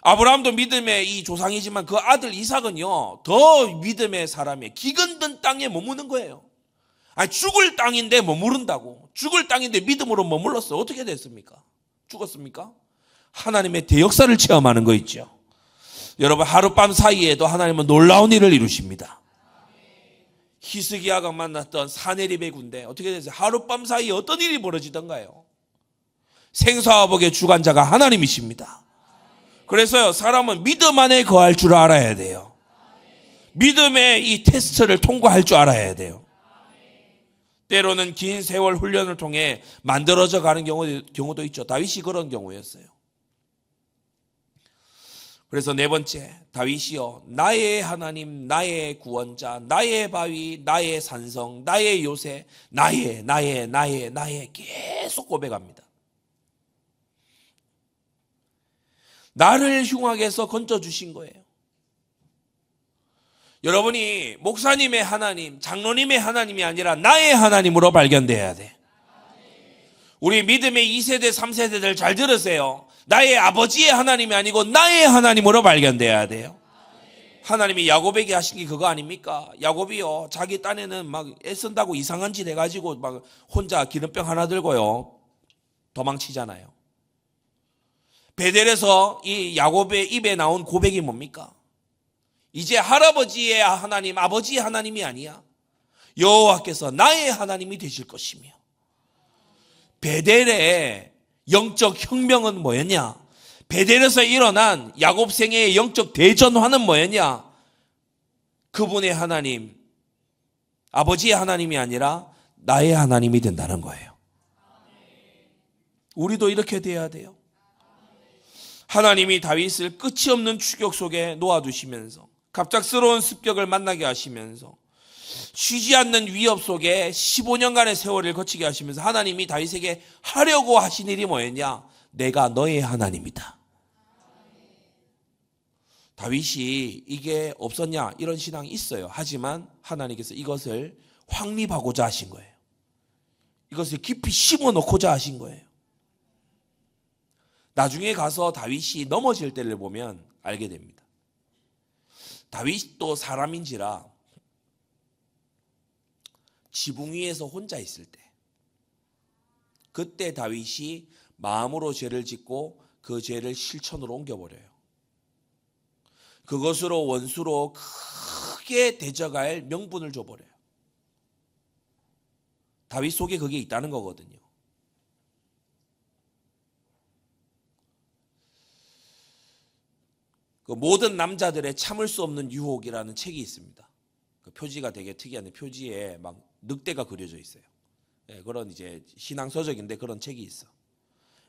아브라함도 믿음의 이 조상이지만 그 아들 이삭은요 더 믿음의 사람이에요. 기근든 땅에 머무는 거예요. 아니 죽을 땅인데 머무른다고. 죽을 땅인데 믿음으로 머물렀어. 어떻게 됐습니까? 죽었습니까? 하나님의 대역사를 체험하는 거 있죠. 여러분 하룻밤 사이에도 하나님은 놀라운 일을 이루십니다. 히스기야가 만났던 사네립의 군대 어떻게 됐어요? 하룻밤 사이에 어떤 일이 벌어지던가요? 생사화복의 주관자가 하나님이십니다. 그래서요 사람은 믿음 안에 거할 줄 알아야 돼요. 믿음의 이 테스트를 통과할 줄 알아야 돼요. 때로는 긴 세월 훈련을 통해 만들어져 가는 경우도 있죠. 다윗이 그런 경우였어요. 그래서 네 번째, 다윗이요 나의 하나님, 나의 구원자, 나의 바위, 나의 산성, 나의 요새, 나의 계속 고백합니다. 나를 흉악에서 건져주신 거예요. 여러분이 목사님의 하나님, 장로님의 하나님이 아니라 나의 하나님으로 발견돼야 돼. 우리 믿음의 2세대, 3세대들 잘 들으세요. 나의 아버지의 하나님이 아니고 나의 하나님으로 발견돼야 돼요. 하나님이 야곱에게 하신 게 그거 아닙니까? 야곱이요 자기 딴에는 막 애쓴다고 이상한 짓 해가지고 막 혼자 기름병 하나 들고요 도망치잖아요. 베델에서 이 야곱의 입에 나온 고백이 뭡니까? 이제 할아버지의 하나님, 아버지의 하나님이 아니야. 여호와께서 나의 하나님이 되실 것이며. 베델의 영적 혁명은 뭐였냐? 베델에서 일어난 야곱 생애의 영적 대전환은 뭐였냐? 그분의 하나님, 아버지의 하나님이 아니라 나의 하나님이 된다는 거예요. 우리도 이렇게 돼야 돼요. 하나님이 다윗을 끝이 없는 추격 속에 놓아두시면서 갑작스러운 습격을 만나게 하시면서 쉬지 않는 위협 속에 15년간의 세월을 거치게 하시면서 하나님이 다윗에게 하려고 하신 일이 뭐였냐? 내가 너의 하나님이다. 다윗이 이게 없었냐? 이런 신앙이 있어요. 하지만 하나님께서 이것을 확립하고자 하신 거예요. 이것을 깊이 심어놓고자 하신 거예요. 나중에 가서 다윗이 넘어질 때를 보면 알게 됩니다. 다윗도 사람인지라 지붕 위에서 혼자 있을 때 그때 다윗이 마음으로 죄를 짓고 그 죄를 실천으로 옮겨버려요. 그것으로 원수로 크게 대적할 명분을 줘버려요. 다윗 속에 그게 있다는 거거든요. 그 모든 남자들의 참을 수 없는 유혹이라는 책이 있습니다. 그 표지가 되게 특이한데 표지에 막 늑대가 그려져 있어요. 예, 그런 이제 신앙 서적인데 그런 책이 있어.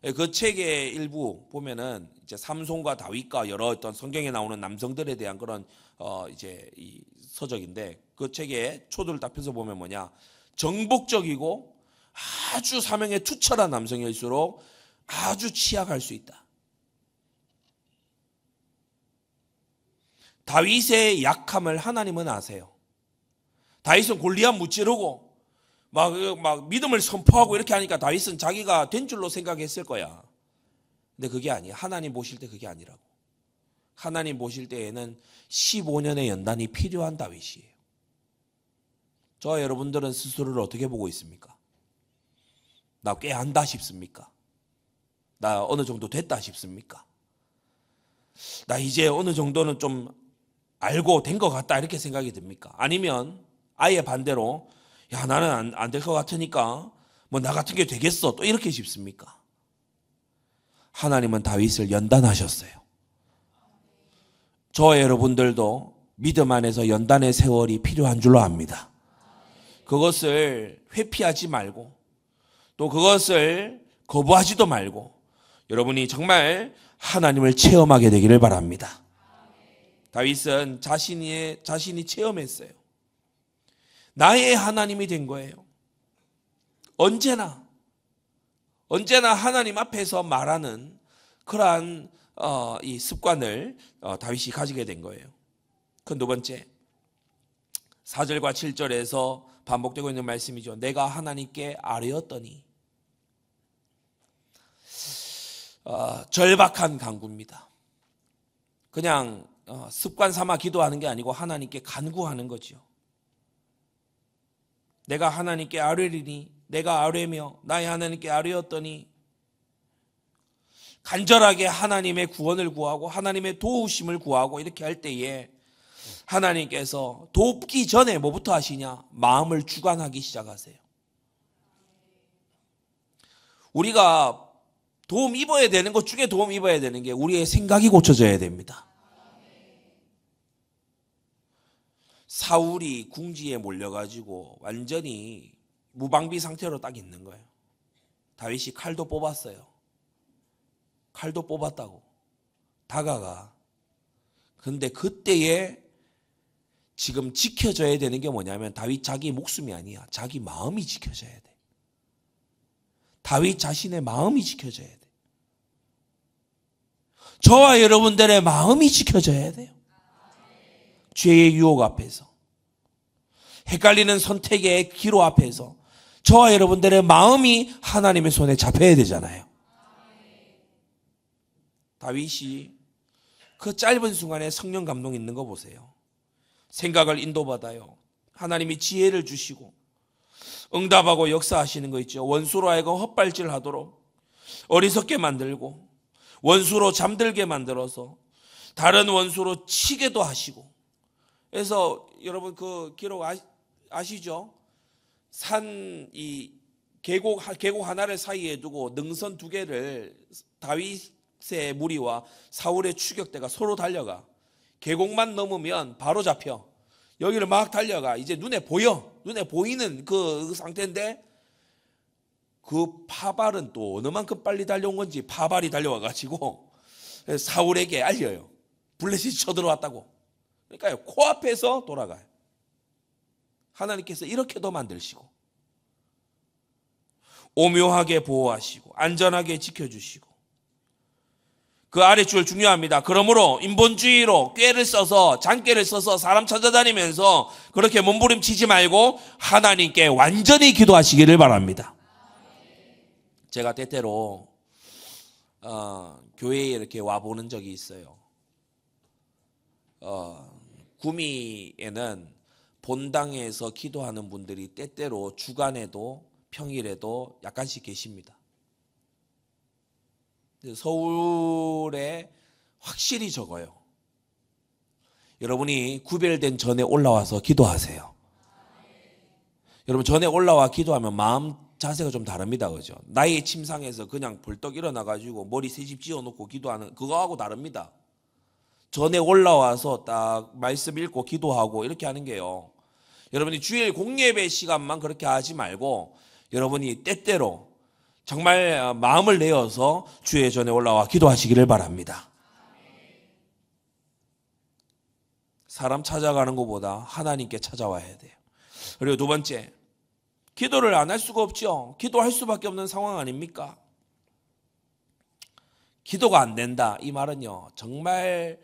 예, 그 책의 일부 보면은 이제 삼손과 다윗과 여러 어떤 성경에 나오는 남성들에 대한 그런 이제 이 서적인데 그 책에 초도를 딱 펴서 보면 뭐냐, 정복적이고 아주 사명에 투철한 남성일수록 아주 취약할 수 있다. 다윗의 약함을 하나님은 아세요. 다윗은 골리앗 무찌르고 막 믿음을 선포하고 이렇게 하니까 다윗은 자기가 된 줄로 생각했을 거야. 근데 그게 아니야. 하나님 보실 때 그게 아니라고. 하나님 보실 때에는 15년의 연단이 필요한 다윗이에요. 저와 여러분들은 스스로를 어떻게 보고 있습니까? 나 꽤 안다 싶습니까? 나 어느 정도 됐다 싶습니까? 나 이제 어느 정도는 좀 알고 된 것 같다 이렇게 생각이 듭니까? 아니면 아예 반대로 야 나는 안 될 것 같으니까 뭐 나 같은 게 되겠어 또 이렇게 싶습니까? 하나님은 다윗을 연단하셨어요. 저와 여러분들도 믿음 안에서 연단의 세월이 필요한 줄로 압니다. 그것을 회피하지 말고 또 그것을 거부하지도 말고 여러분이 정말 하나님을 체험하게 되기를 바랍니다. 다윗은 자신이 체험했어요. 나의 하나님이 된 거예요. 언제나 하나님 앞에서 말하는 그러한 이 습관을 다윗이 가지게 된 거예요. 그 두 번째 4절과 7절에서 반복되고 있는 말씀이죠. 내가 하나님께 아뢰었더니 절박한 간구입니다. 그냥 습관 삼아 기도하는 게 아니고 하나님께 간구하는 거죠. 내가 하나님께 아뢰리니 내가 아뢰며 나의 하나님께 아뢰었더니 간절하게 하나님의 구원을 구하고 하나님의 도우심을 구하고 이렇게 할 때에 하나님께서 돕기 전에 뭐부터 하시냐? 마음을 주관하기 시작하세요. 우리가 도움 입어야 되는 것 중에 도움 입어야 되는 게 우리의 생각이 고쳐져야 됩니다. 사울이 궁지에 몰려가지고 완전히 무방비 상태로 딱 있는 거예요. 다윗이 칼도 뽑았어요. 칼도 뽑았다고 다가가. 근데 그때에 지금 지켜져야 되는 게 뭐냐면 다윗 자기 목숨이 아니야. 자기 마음이 지켜져야 돼. 다윗 자신의 마음이 지켜져야 돼. 저와 여러분들의 마음이 지켜져야 돼요. 죄의 유혹 앞에서, 헷갈리는 선택의 기로 앞에서 저와 여러분들의 마음이 하나님의 손에 잡혀야 되잖아요. 다윗이 그 짧은 순간에 성령 감동이 있는 거 보세요. 생각을 인도받아요. 하나님이 지혜를 주시고 응답하고 역사하시는 거 있죠. 원수로 하여금 헛발질하도록 어리석게 만들고 원수로 잠들게 만들어서 다른 원수로 치게도 하시고. 그래서 여러분 그 기록 아시죠? 이 계곡 하나를 사이에 두고 능선 두 개를 다윗의 무리와 사울의 추격대가 서로 달려가. 계곡만 넘으면 바로 잡혀. 여기를 막 달려가. 이제 눈에 보이는 그 상태인데 그 파발은 또 어느 만큼 빨리 달려온 건지 파발이 달려와가지고 사울에게 알려요. 블레셋이 쳐들어왔다고. 그러니까요, 코앞에서 돌아가요. 하나님께서 이렇게도 만드시고 오묘하게 보호하시고 안전하게 지켜주시고. 그 아랫줄 중요합니다. 그러므로 인본주의로 장꾀를 써서 사람 찾아다니면서 그렇게 몸부림치지 말고 하나님께 완전히 기도하시기를 바랍니다. 제가 때때로 교회에 이렇게 와보는 적이 있어요. 구미에는 본당에서 기도하는 분들이 때때로 주간에도 평일에도 약간씩 계십니다. 서울에 확실히 적어요. 여러분이 구별된 전에 올라와서 기도하세요. 여러분 전에 올라와 기도하면 마음 자세가 좀 다릅니다. 그죠? 나의 침상에서 그냥 벌떡 일어나가지고 머리 새집 지어놓고 기도하는 그거하고 다릅니다. 전에 올라와서 딱 말씀 읽고 기도하고 이렇게 하는 게요. 여러분이 주일 공예배 시간만 그렇게 하지 말고 여러분이 때때로 정말 마음을 내어서 주의 전에 올라와 기도하시기를 바랍니다. 사람 찾아가는 것보다 하나님께 찾아와야 돼요. 그리고 두 번째, 기도를 안 할 수가 없죠. 기도할 수밖에 없는 상황 아닙니까? 기도가 안 된다. 이 말은요, 정말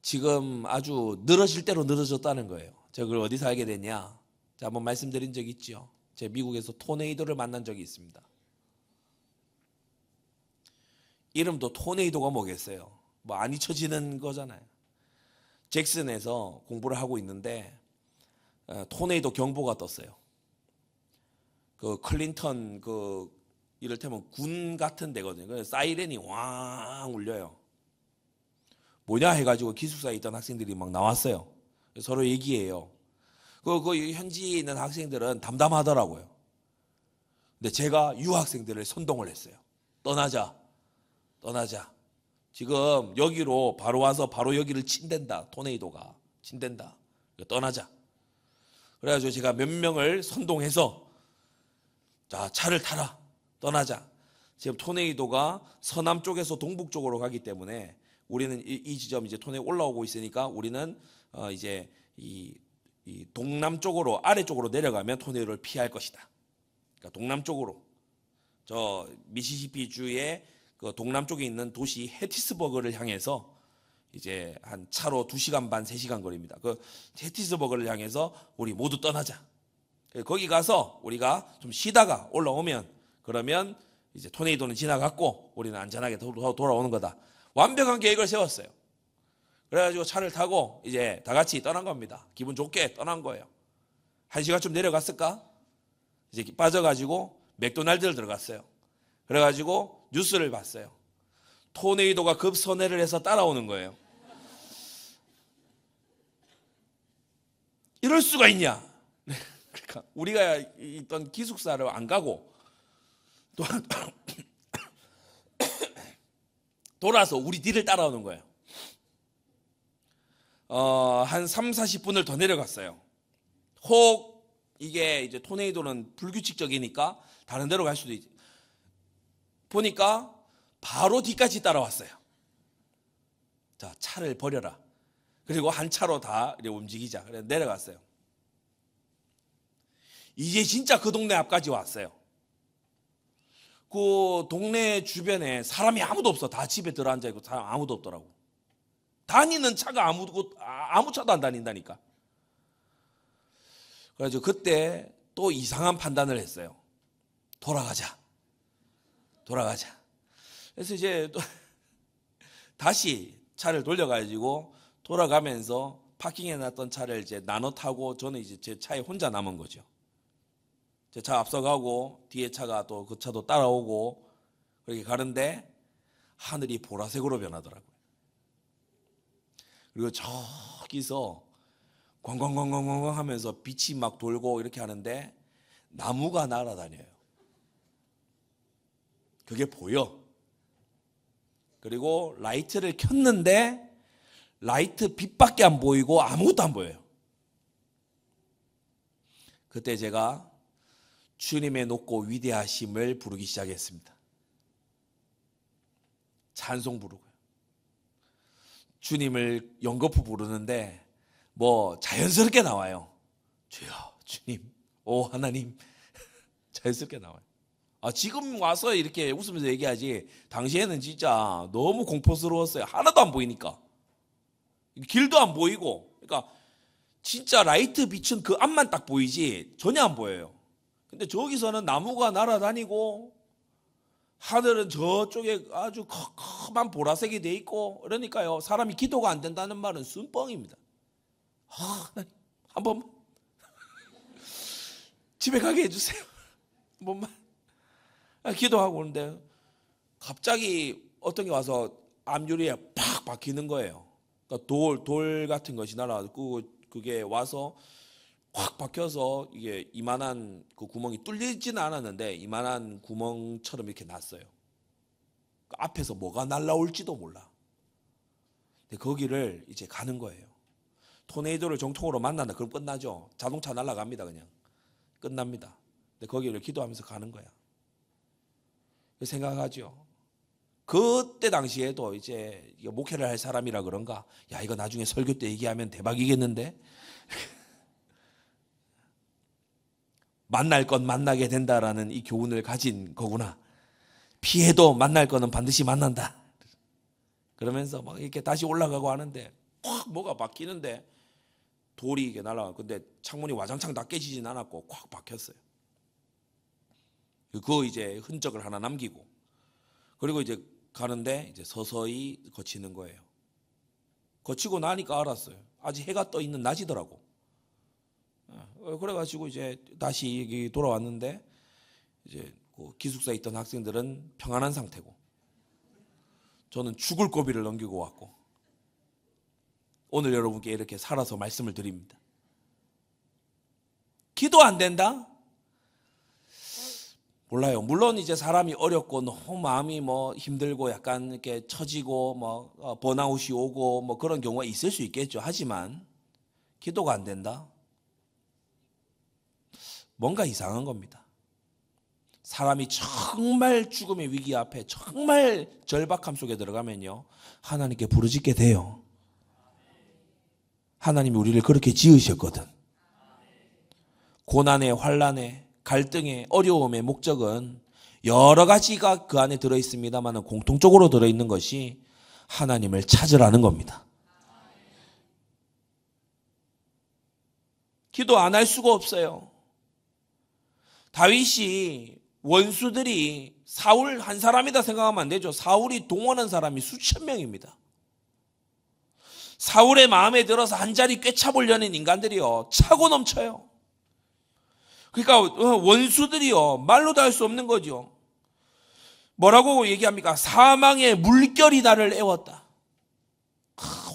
지금 아주 늘어질 대로 늘어졌다는 거예요. 제가 그걸 어디서 알게 됐냐? 제가 한번 말씀드린 적이 있죠. 제가 미국에서 토네이도를 만난 적이 있습니다. 이름도 토네이도가 뭐겠어요? 뭐 안 잊혀지는 거잖아요. 잭슨에서 공부를 하고 있는데 토네이도 경보가 떴어요. 그 클린턴 그 이를테면 군 같은 데거든요. 그래서 사이렌이 왕 울려요. 뭐냐 해가지고 기숙사에 있던 학생들이 막 나왔어요. 서로 얘기해요. 그 현지에 있는 학생들은 담담하더라고요. 근데 제가 유학생들을 선동을 했어요. 떠나자. 지금 여기로 바로 와서 바로 여기를 친댄다. 토네이도가 친댄다. 떠나자. 그래가지고 제가 몇 명을 선동해서 자, 차를 타라. 떠나자. 지금 토네이도가 서남 쪽에서 동북 쪽으로 가기 때문에 우리는 이 지점 이제 토네이도 올라오고 있으니까 우리는 이제 이 동남쪽으로 아래쪽으로 내려가면 토네이도를 피할 것이다. 그러니까 동남쪽으로 저 미시시피 주의 그 동남쪽에 있는 도시 해티스버그를 향해서 이제 한 차로 2시간 반, 3시간 거리입니다. 그 해티스버그를 향해서 우리 모두 떠나자. 거기 가서 우리가 좀 쉬다가 올라오면 그러면 이제 토네이도는 지나갔고 우리는 안전하게 돌아오는 거다. 완벽한 계획을 세웠어요. 그래가지고 차를 타고 이제 다 같이 떠난 겁니다. 기분 좋게 떠난 거예요. 1시간쯤 내려갔을까? 이제 빠져가지고 맥도날드를 들어갔어요. 그래가지고 뉴스를 봤어요. 토네이도가 급선회를 해서 따라오는 거예요. 이럴 수가 있냐? 그러니까 우리가 있던 기숙사를 안 가고 돌아서 우리 뒤를 따라오는 거예요. 한 3, 40분을 더 내려갔어요. 혹 이게 이제 토네이도는 불규칙적이니까 다른 데로 갈 수도 있지. 보니까 바로 뒤까지 따라왔어요. 자, 차를 버려라. 그리고 한 차로 다 움직이자. 그래서 내려갔어요. 이제 진짜 그 동네 앞까지 왔어요. 그 동네 주변에 사람이 아무도 없어. 다 집에 들어앉아 있고 사람 아무도 없더라고. 다니는 차가 아무 차도 안 다닌다니까. 그래서 그때 또 이상한 판단을 했어요. 돌아가자. 그래서 이제 또 다시 차를 돌려가지고 돌아가면서 파킹해 놨던 차를 이제 나눠 타고 저는 이제 제 차에 혼자 남은 거죠. 제 차 앞서가고 뒤에 차가 또 그 차도 따라오고 그렇게 가는데 하늘이 보라색으로 변하더라고요. 그리고 저기서 광광광광광 하면서 빛이 막 돌고 이렇게 하는데 나무가 날아다녀요. 그게 보여. 그리고 라이트를 켰는데 라이트 빛밖에 안 보이고 아무것도 안 보여요. 그때 제가 주님의 높고 위대하심을 부르기 시작했습니다. 찬송 부르고요. 주님을 연거푸 부르는데 뭐 자연스럽게 나와요. 주여, 주님, 오 하나님. 자연스럽게 나와요. 지금 와서 이렇게 웃으면서 얘기하지 당시에는 진짜 너무 공포스러웠어요. 하나도 안 보이니까. 길도 안 보이고. 그러니까 진짜 라이트 비춘 그 앞만 딱 보이지 전혀 안 보여요. 근데 저기서는 나무가 날아다니고 하늘은 저쪽에 아주 컴컴한 보라색이 돼 있고 그러니까요. 사람이 기도가 안 된다는 말은 순뻥입니다. 한 번만 집에 가게 해주세요. 한 번만. 기도하고 오는데 갑자기 어떤 게 와서 앞유리에 팍 박히는 거예요. 그러니까 돌 같은 것이 날아가고 그게 와서 확 박혀서 이게 이만한 그 구멍이 뚫리지는 않았는데 이만한 구멍처럼 이렇게 났어요. 그 앞에서 뭐가 날라올지도 몰라. 근데 거기를 이제 가는 거예요. 토네이도를 정통으로 만난다. 그럼 끝나죠. 자동차 날아갑니다. 그냥 끝납니다. 근데 거기를 기도하면서 가는 거야. 생각하죠. 그때 당시에도 이제 목회를 할 사람이라 그런가, 야 이거 나중에 설교 때 얘기하면 대박이겠는데. 만날 건 만나게 된다라는 이 교훈을 가진 거구나. 피해도 만날 거는 반드시 만난다. 그러면서 막 이렇게 다시 올라가고 하는데 콱 뭐가 박히는데 돌이 이게 날아가. 근데 창문이 와장창 다 깨지진 않았고 콱 박혔어요. 그거 이제 흔적을 하나 남기고, 그리고 이제 가는데 이제 서서히 거치는 거예요. 거치고 나니까 알았어요. 아직 해가 떠 있는 낮이더라고. 그래가지고 이제 다시 여기 돌아왔는데 이제 그 기숙사에 있던 학생들은 평안한 상태고, 저는 죽을 고비를 넘기고 왔고, 오늘 여러분께 이렇게 살아서 말씀을 드립니다. 기도 안 된다? 몰라요. 물론 이제 사람이 어렵고 너무 마음이 뭐 힘들고 약간 이렇게 처지고 뭐 번아웃이 오고 뭐 그런 경우가 있을 수 있겠죠. 하지만 기도가 안 된다? 뭔가 이상한 겁니다. 사람이 정말 죽음의 위기 앞에 정말 절박함 속에 들어가면요, 하나님께 부르짖게 돼요. 하나님이 우리를 그렇게 지으셨거든. 고난의 환난의 갈등의 어려움의 목적은 여러 가지가 그 안에 들어있습니다만 공통적으로 들어있는 것이 하나님을 찾으라는 겁니다. 기도 안 할 수가 없어요. 다윗이 원수들이 사울 한 사람이다 생각하면 안 되죠. 사울이 동원한 사람이 수천 명입니다. 사울의 마음에 들어서 한 자리 꿰차보려는 인간들이요, 차고 넘쳐요. 그러니까 원수들이요, 말로도 할 수 없는 거죠. 뭐라고 얘기합니까? 사망의 물결이 나를 애웠다.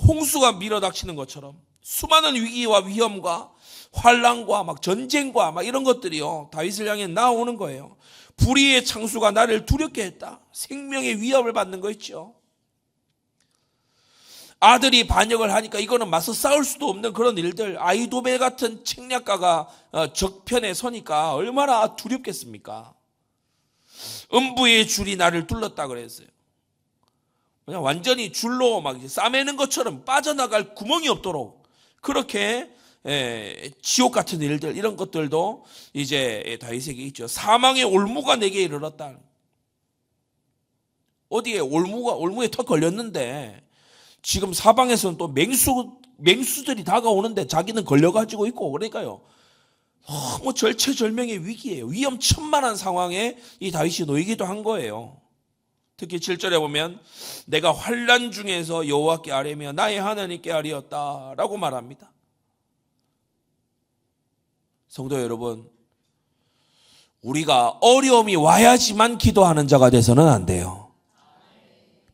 홍수가 밀어닥치는 것처럼 수많은 위기와 위험과 환난과 막 전쟁과 막 이런 것들이요, 다윗을 향해 나오는 거예요. 불의의 창수가 나를 두렵게 했다. 생명의 위협을 받는 거 있죠. 아들이 반역을 하니까 이거는 맞서 싸울 수도 없는 그런 일들, 아이도벨 같은 책략가가 적편에 서니까 얼마나 두렵겠습니까? 음부의 줄이 나를 둘렀다 그랬어요. 그냥 완전히 줄로 막 싸매는 것처럼 빠져나갈 구멍이 없도록 그렇게 지옥 같은 일들, 이런 것들도 이제 다윗에게 있죠. 사망의 올무가 내게 이르렀다. 어디에 올무에 턱 걸렸는데 지금 사방에서는 또 맹수들이 다가오는데 자기는 걸려가지고 있고, 그러니까요, 너무 절체절명의 위기예요. 위험천만한 상황에 이 다윗이 놓이기도 한 거예요. 특히 7절에 보면 내가 환난 중에서 여호와께 아뢰며 나의 하나님께 아뢰었다라고 말합니다. 성도 여러분, 우리가 어려움이 와야지만 기도하는 자가 돼서는 안 돼요.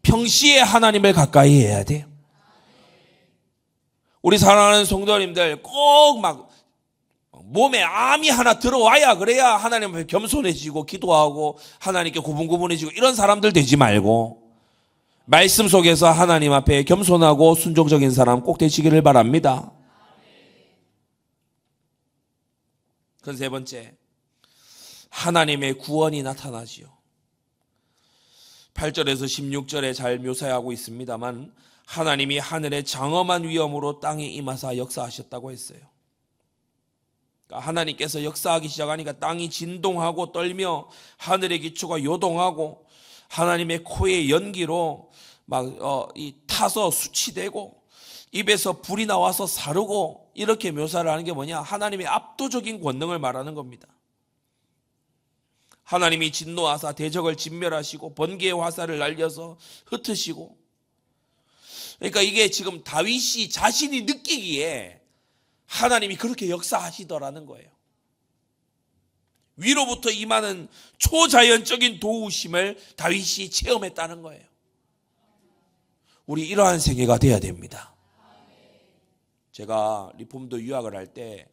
평시에 하나님을 가까이 해야 돼요. 우리 사랑하는 성도님들, 꼭 막 몸에 암이 하나 들어와야 그래야 하나님 앞에 겸손해지고 기도하고 하나님께 고분고분해지고 이런 사람들 되지 말고, 말씀 속에서 하나님 앞에 겸손하고 순종적인 사람 꼭 되시기를 바랍니다. 그건 세 번째, 하나님의 구원이 나타나지요. 8절에서 16절에 잘 묘사하고 있습니다만 하나님이 하늘의 장엄한 위엄으로 땅에 임하사 역사하셨다고 했어요. 그러니까 하나님께서 역사하기 시작하니까 땅이 진동하고 떨며 하늘의 기초가 요동하고 하나님의 코의 연기로 막 타서 수치되고 입에서 불이 나와서 사르고, 이렇게 묘사를 하는 게 뭐냐? 하나님의 압도적인 권능을 말하는 겁니다. 하나님이 진노하사 대적을 진멸하시고 번개의 화살을 날려서 흩으시고, 그러니까 이게 지금 다윗이 자신이 느끼기에 하나님이 그렇게 역사하시더라는 거예요. 위로부터 임하는 초자연적인 도우심을 다윗이 체험했다는 거예요. 우리 이러한 세계가 돼야 됩니다. 제가 리폼도 유학을 할 때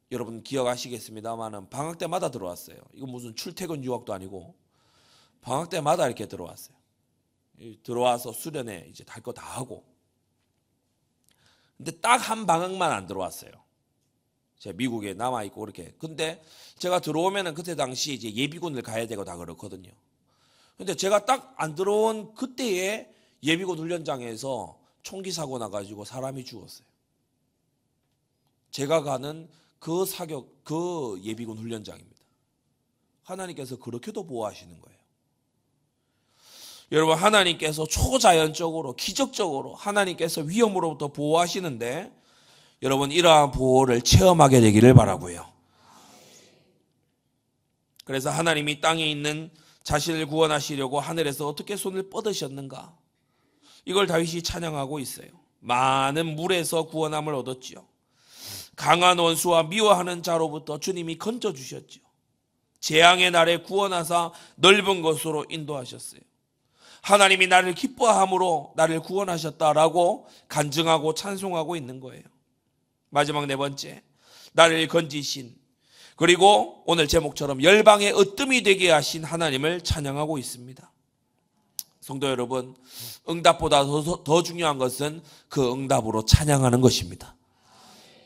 여러분 기억하시겠습니다만 방학 때마다 들어왔어요. 이거 무슨 출퇴근 유학도 아니고 방학 때마다 이렇게 들어왔어요. 들어와서 수련회 이제 할 거 다 하고. 근데 딱 한 방학만 안 들어왔어요. 제가 미국에 남아 있고 그렇게. 근데 제가 들어오면은 그때 당시 이제 예비군을 가야 되고 다 그렇거든요. 근데 제가 딱 안 들어온 그때에 예비군 훈련장에서 총기 사고 나가지고 사람이 죽었어요. 제가 가는 그 사격, 그 예비군 훈련장입니다. 하나님께서 그렇게도 보호하시는 거예요. 여러분, 하나님께서 초자연적으로, 기적적으로 하나님께서 위험으로부터 보호하시는데 여러분, 이러한 보호를 체험하게 되기를 바라고요. 그래서 하나님이 땅에 있는 자신을 구원하시려고 하늘에서 어떻게 손을 뻗으셨는가? 이걸 다윗이 찬양하고 있어요. 많은 물에서 구원함을 얻었지요. 강한 원수와 미워하는 자로부터 주님이 건져주셨지요. 재앙의 날에 구원하사 넓은 곳으로 인도하셨어요. 하나님이 나를 기뻐함으로 나를 구원하셨다라고 간증하고 찬송하고 있는 거예요. 마지막 네 번째, 나를 건지신, 그리고 오늘 제목처럼 열방의 으뜸이 되게 하신 하나님을 찬양하고 있습니다. 성도 여러분, 응답보다 더 중요한 것은 그 응답으로 찬양하는 것입니다.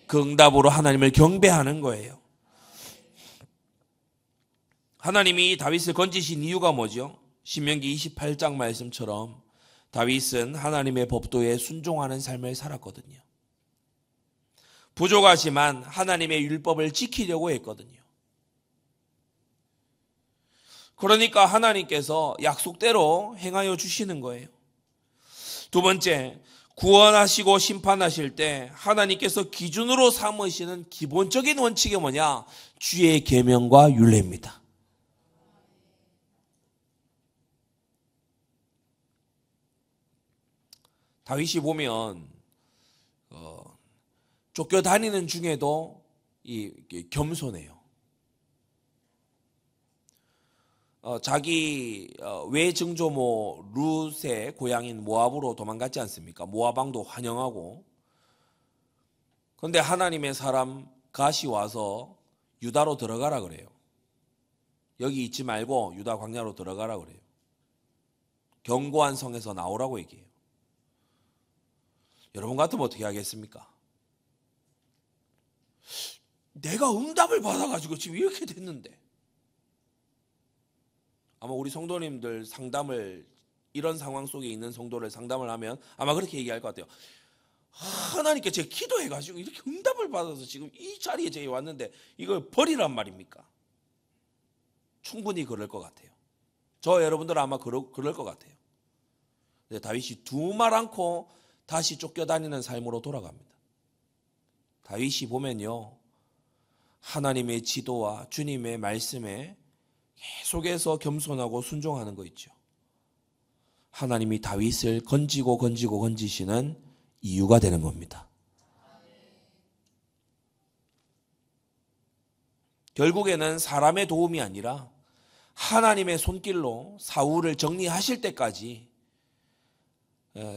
그 응답으로 하나님을 경배하는 거예요. 하나님이 다윗을 건지신 이유가 뭐죠? 신명기 28장 말씀처럼 다윗은 하나님의 법도에 순종하는 삶을 살았거든요. 부족하지만 하나님의 율법을 지키려고 했거든요. 그러니까 하나님께서 약속대로 행하여 주시는 거예요. 두 번째, 구원하시고 심판하실 때 하나님께서 기준으로 삼으시는 기본적인 원칙이 뭐냐? 주의 계명과 율례입니다. 다윗이 보면 쫓겨다니는 중에도 겸손해요. 자기 외증조모 룻의 고향인 모압으로 도망갔지 않습니까? 모압 왕도 환영하고. 그런데 하나님의 사람 갓이 와서 유다로 들어가라 그래요. 여기 있지 말고 유다 광야로 들어가라 그래요. 견고한 성에서 나오라고 얘기해요. 여러분 같으면 어떻게 하겠습니까? 내가 응답을 받아가지고 지금 이렇게 됐는데, 아마 우리 성도님들 상담을, 이런 상황 속에 있는 성도를 상담을 하면 아마 그렇게 얘기할 것 같아요. 하나님께 제가 기도해가지고 이렇게 응답을 받아서 지금 이 자리에 제가 왔는데 이걸 버리란 말입니까? 충분히 그럴 것 같아요. 저 여러분들은 아마 그럴 것 같아요. 근데 다윗이 두말 않고 다시 쫓겨다니는 삶으로 돌아갑니다. 다윗이 보면요, 하나님의 지도와 주님의 말씀에 계속해서 겸손하고 순종하는 거 있죠. 하나님이 다윗을 건지시는 이유가 되는 겁니다. 결국에는 사람의 도움이 아니라 하나님의 손길로 사울을 정리하실 때까지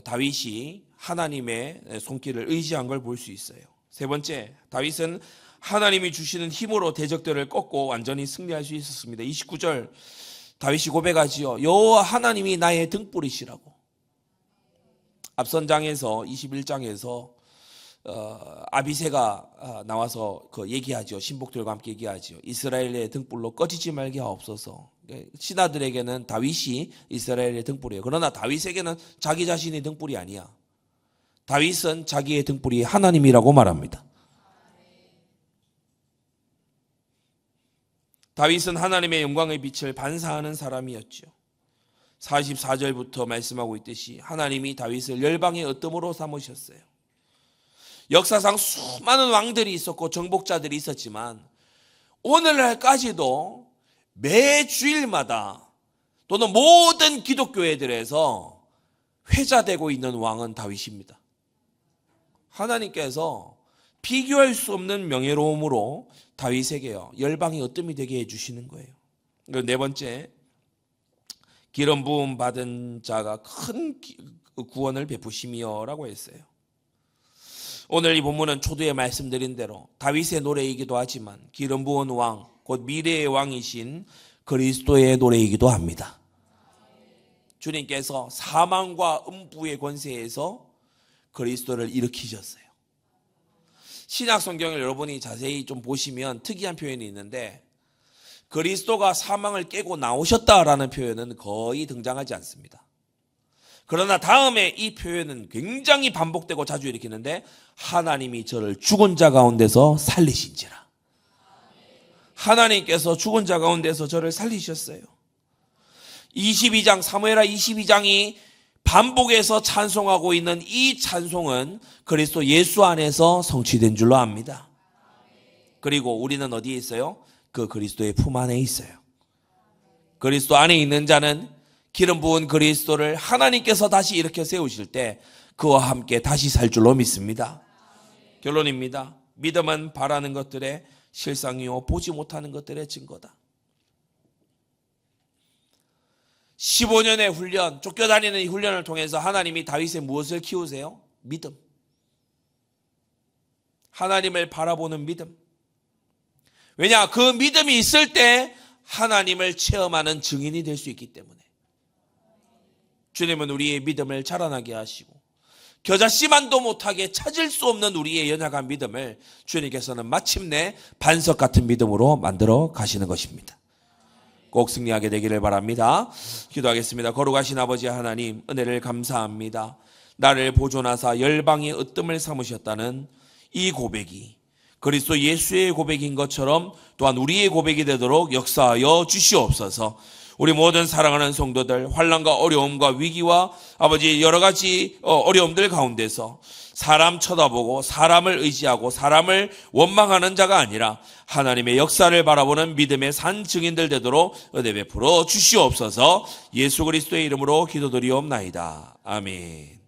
다윗이 하나님의 손길을 의지한 걸 볼 수 있어요. 세 번째, 다윗은 하나님이 주시는 힘으로 대적들을 꺾고 완전히 승리할 수 있었습니다. 29절 다윗이 고백하지요. 여호와 하나님이 나의 등불이시라고. 앞선 장에서 21장에서 아비새가 나와서 그 얘기하죠. 신복들과 함께 얘기하죠. 이스라엘의 등불로 꺼지지 말게 하옵소서. 신하들에게는 다윗이 이스라엘의 등불이에요. 그러나 다윗에게는 자기 자신의 등불이 아니야. 다윗은 자기의 등불이 하나님이라고 말합니다. 다윗은 하나님의 영광의 빛을 반사하는 사람이었죠. 44절부터 말씀하고 있듯이 하나님이 다윗을 열방의 으뜸으로 삼으셨어요. 역사상 수많은 왕들이 있었고 정복자들이 있었지만 오늘날까지도 매 주일마다 또는 모든 기독교회들에서 회자되고 있는 왕은 다윗입니다. 하나님께서 비교할 수 없는 명예로움으로 다윗에게요, 열방의 으뜸이 되게 해주시는 거예요. 네 번째, 기름 부음 받은 자가 큰 구원을 베푸시며라고 했어요. 오늘 이 본문은 초두에 말씀드린 대로 다윗의 노래이기도 하지만 기름 부은 왕, 곧 미래의 왕이신 그리스도의 노래이기도 합니다. 주님께서 사망과 음부의 권세에서 그리스도를 일으키셨어요. 신약 성경을 여러분이 자세히 좀 보시면 특이한 표현이 있는데 그리스도가 사망을 깨고 나오셨다라는 표현은 거의 등장하지 않습니다. 그러나 다음에 이 표현은 굉장히 반복되고 자주 일으키는데 하나님이 저를 죽은 자 가운데서 살리신지라. 하나님께서 죽은 자 가운데서 저를 살리셨어요. 22장 사무엘하 22장이 반복해서 찬송하고 있는 이 찬송은 그리스도 예수 안에서 성취된 줄로 압니다. 그리고 우리는 어디에 있어요? 그 그리스도의 품 안에 있어요. 그리스도 안에 있는 자는 기름 부은 그리스도를 하나님께서 다시 일으켜 세우실 때 그와 함께 다시 살 줄로 믿습니다. 결론입니다. 믿음은 바라는 것들의 실상이요 보지 못하는 것들의 증거다. 15년의 훈련, 쫓겨다니는 이 훈련을 통해서 하나님이 다윗에 무엇을 키우세요? 믿음. 하나님을 바라보는 믿음. 왜냐? 그 믿음이 있을 때 하나님을 체험하는 증인이 될 수 있기 때문에. 주님은 우리의 믿음을 자라나게 하시고 겨자씨만도 못하게 찾을 수 없는 우리의 연약한 믿음을 주님께서는 마침내 반석 같은 믿음으로 만들어 가시는 것입니다. 꼭 승리하게 되기를 바랍니다. 기도하겠습니다. 거룩하신 아버지 하나님, 은혜를 감사합니다. 나를 보존하사 열방의 으뜸을 삼으셨다는 이 고백이 그리스도 예수의 고백인 것처럼 또한 우리의 고백이 되도록 역사하여 주시옵소서. 우리 모든 사랑하는 성도들, 환난과 어려움과 위기와 아버지 여러 가지 어려움들 가운데서 사람 쳐다보고 사람을 의지하고 사람을 원망하는 자가 아니라 하나님의 역사를 바라보는 믿음의 산 증인들 되도록 은혜 베풀어 주시옵소서. 예수 그리스도의 이름으로 기도드리옵나이다. 아멘.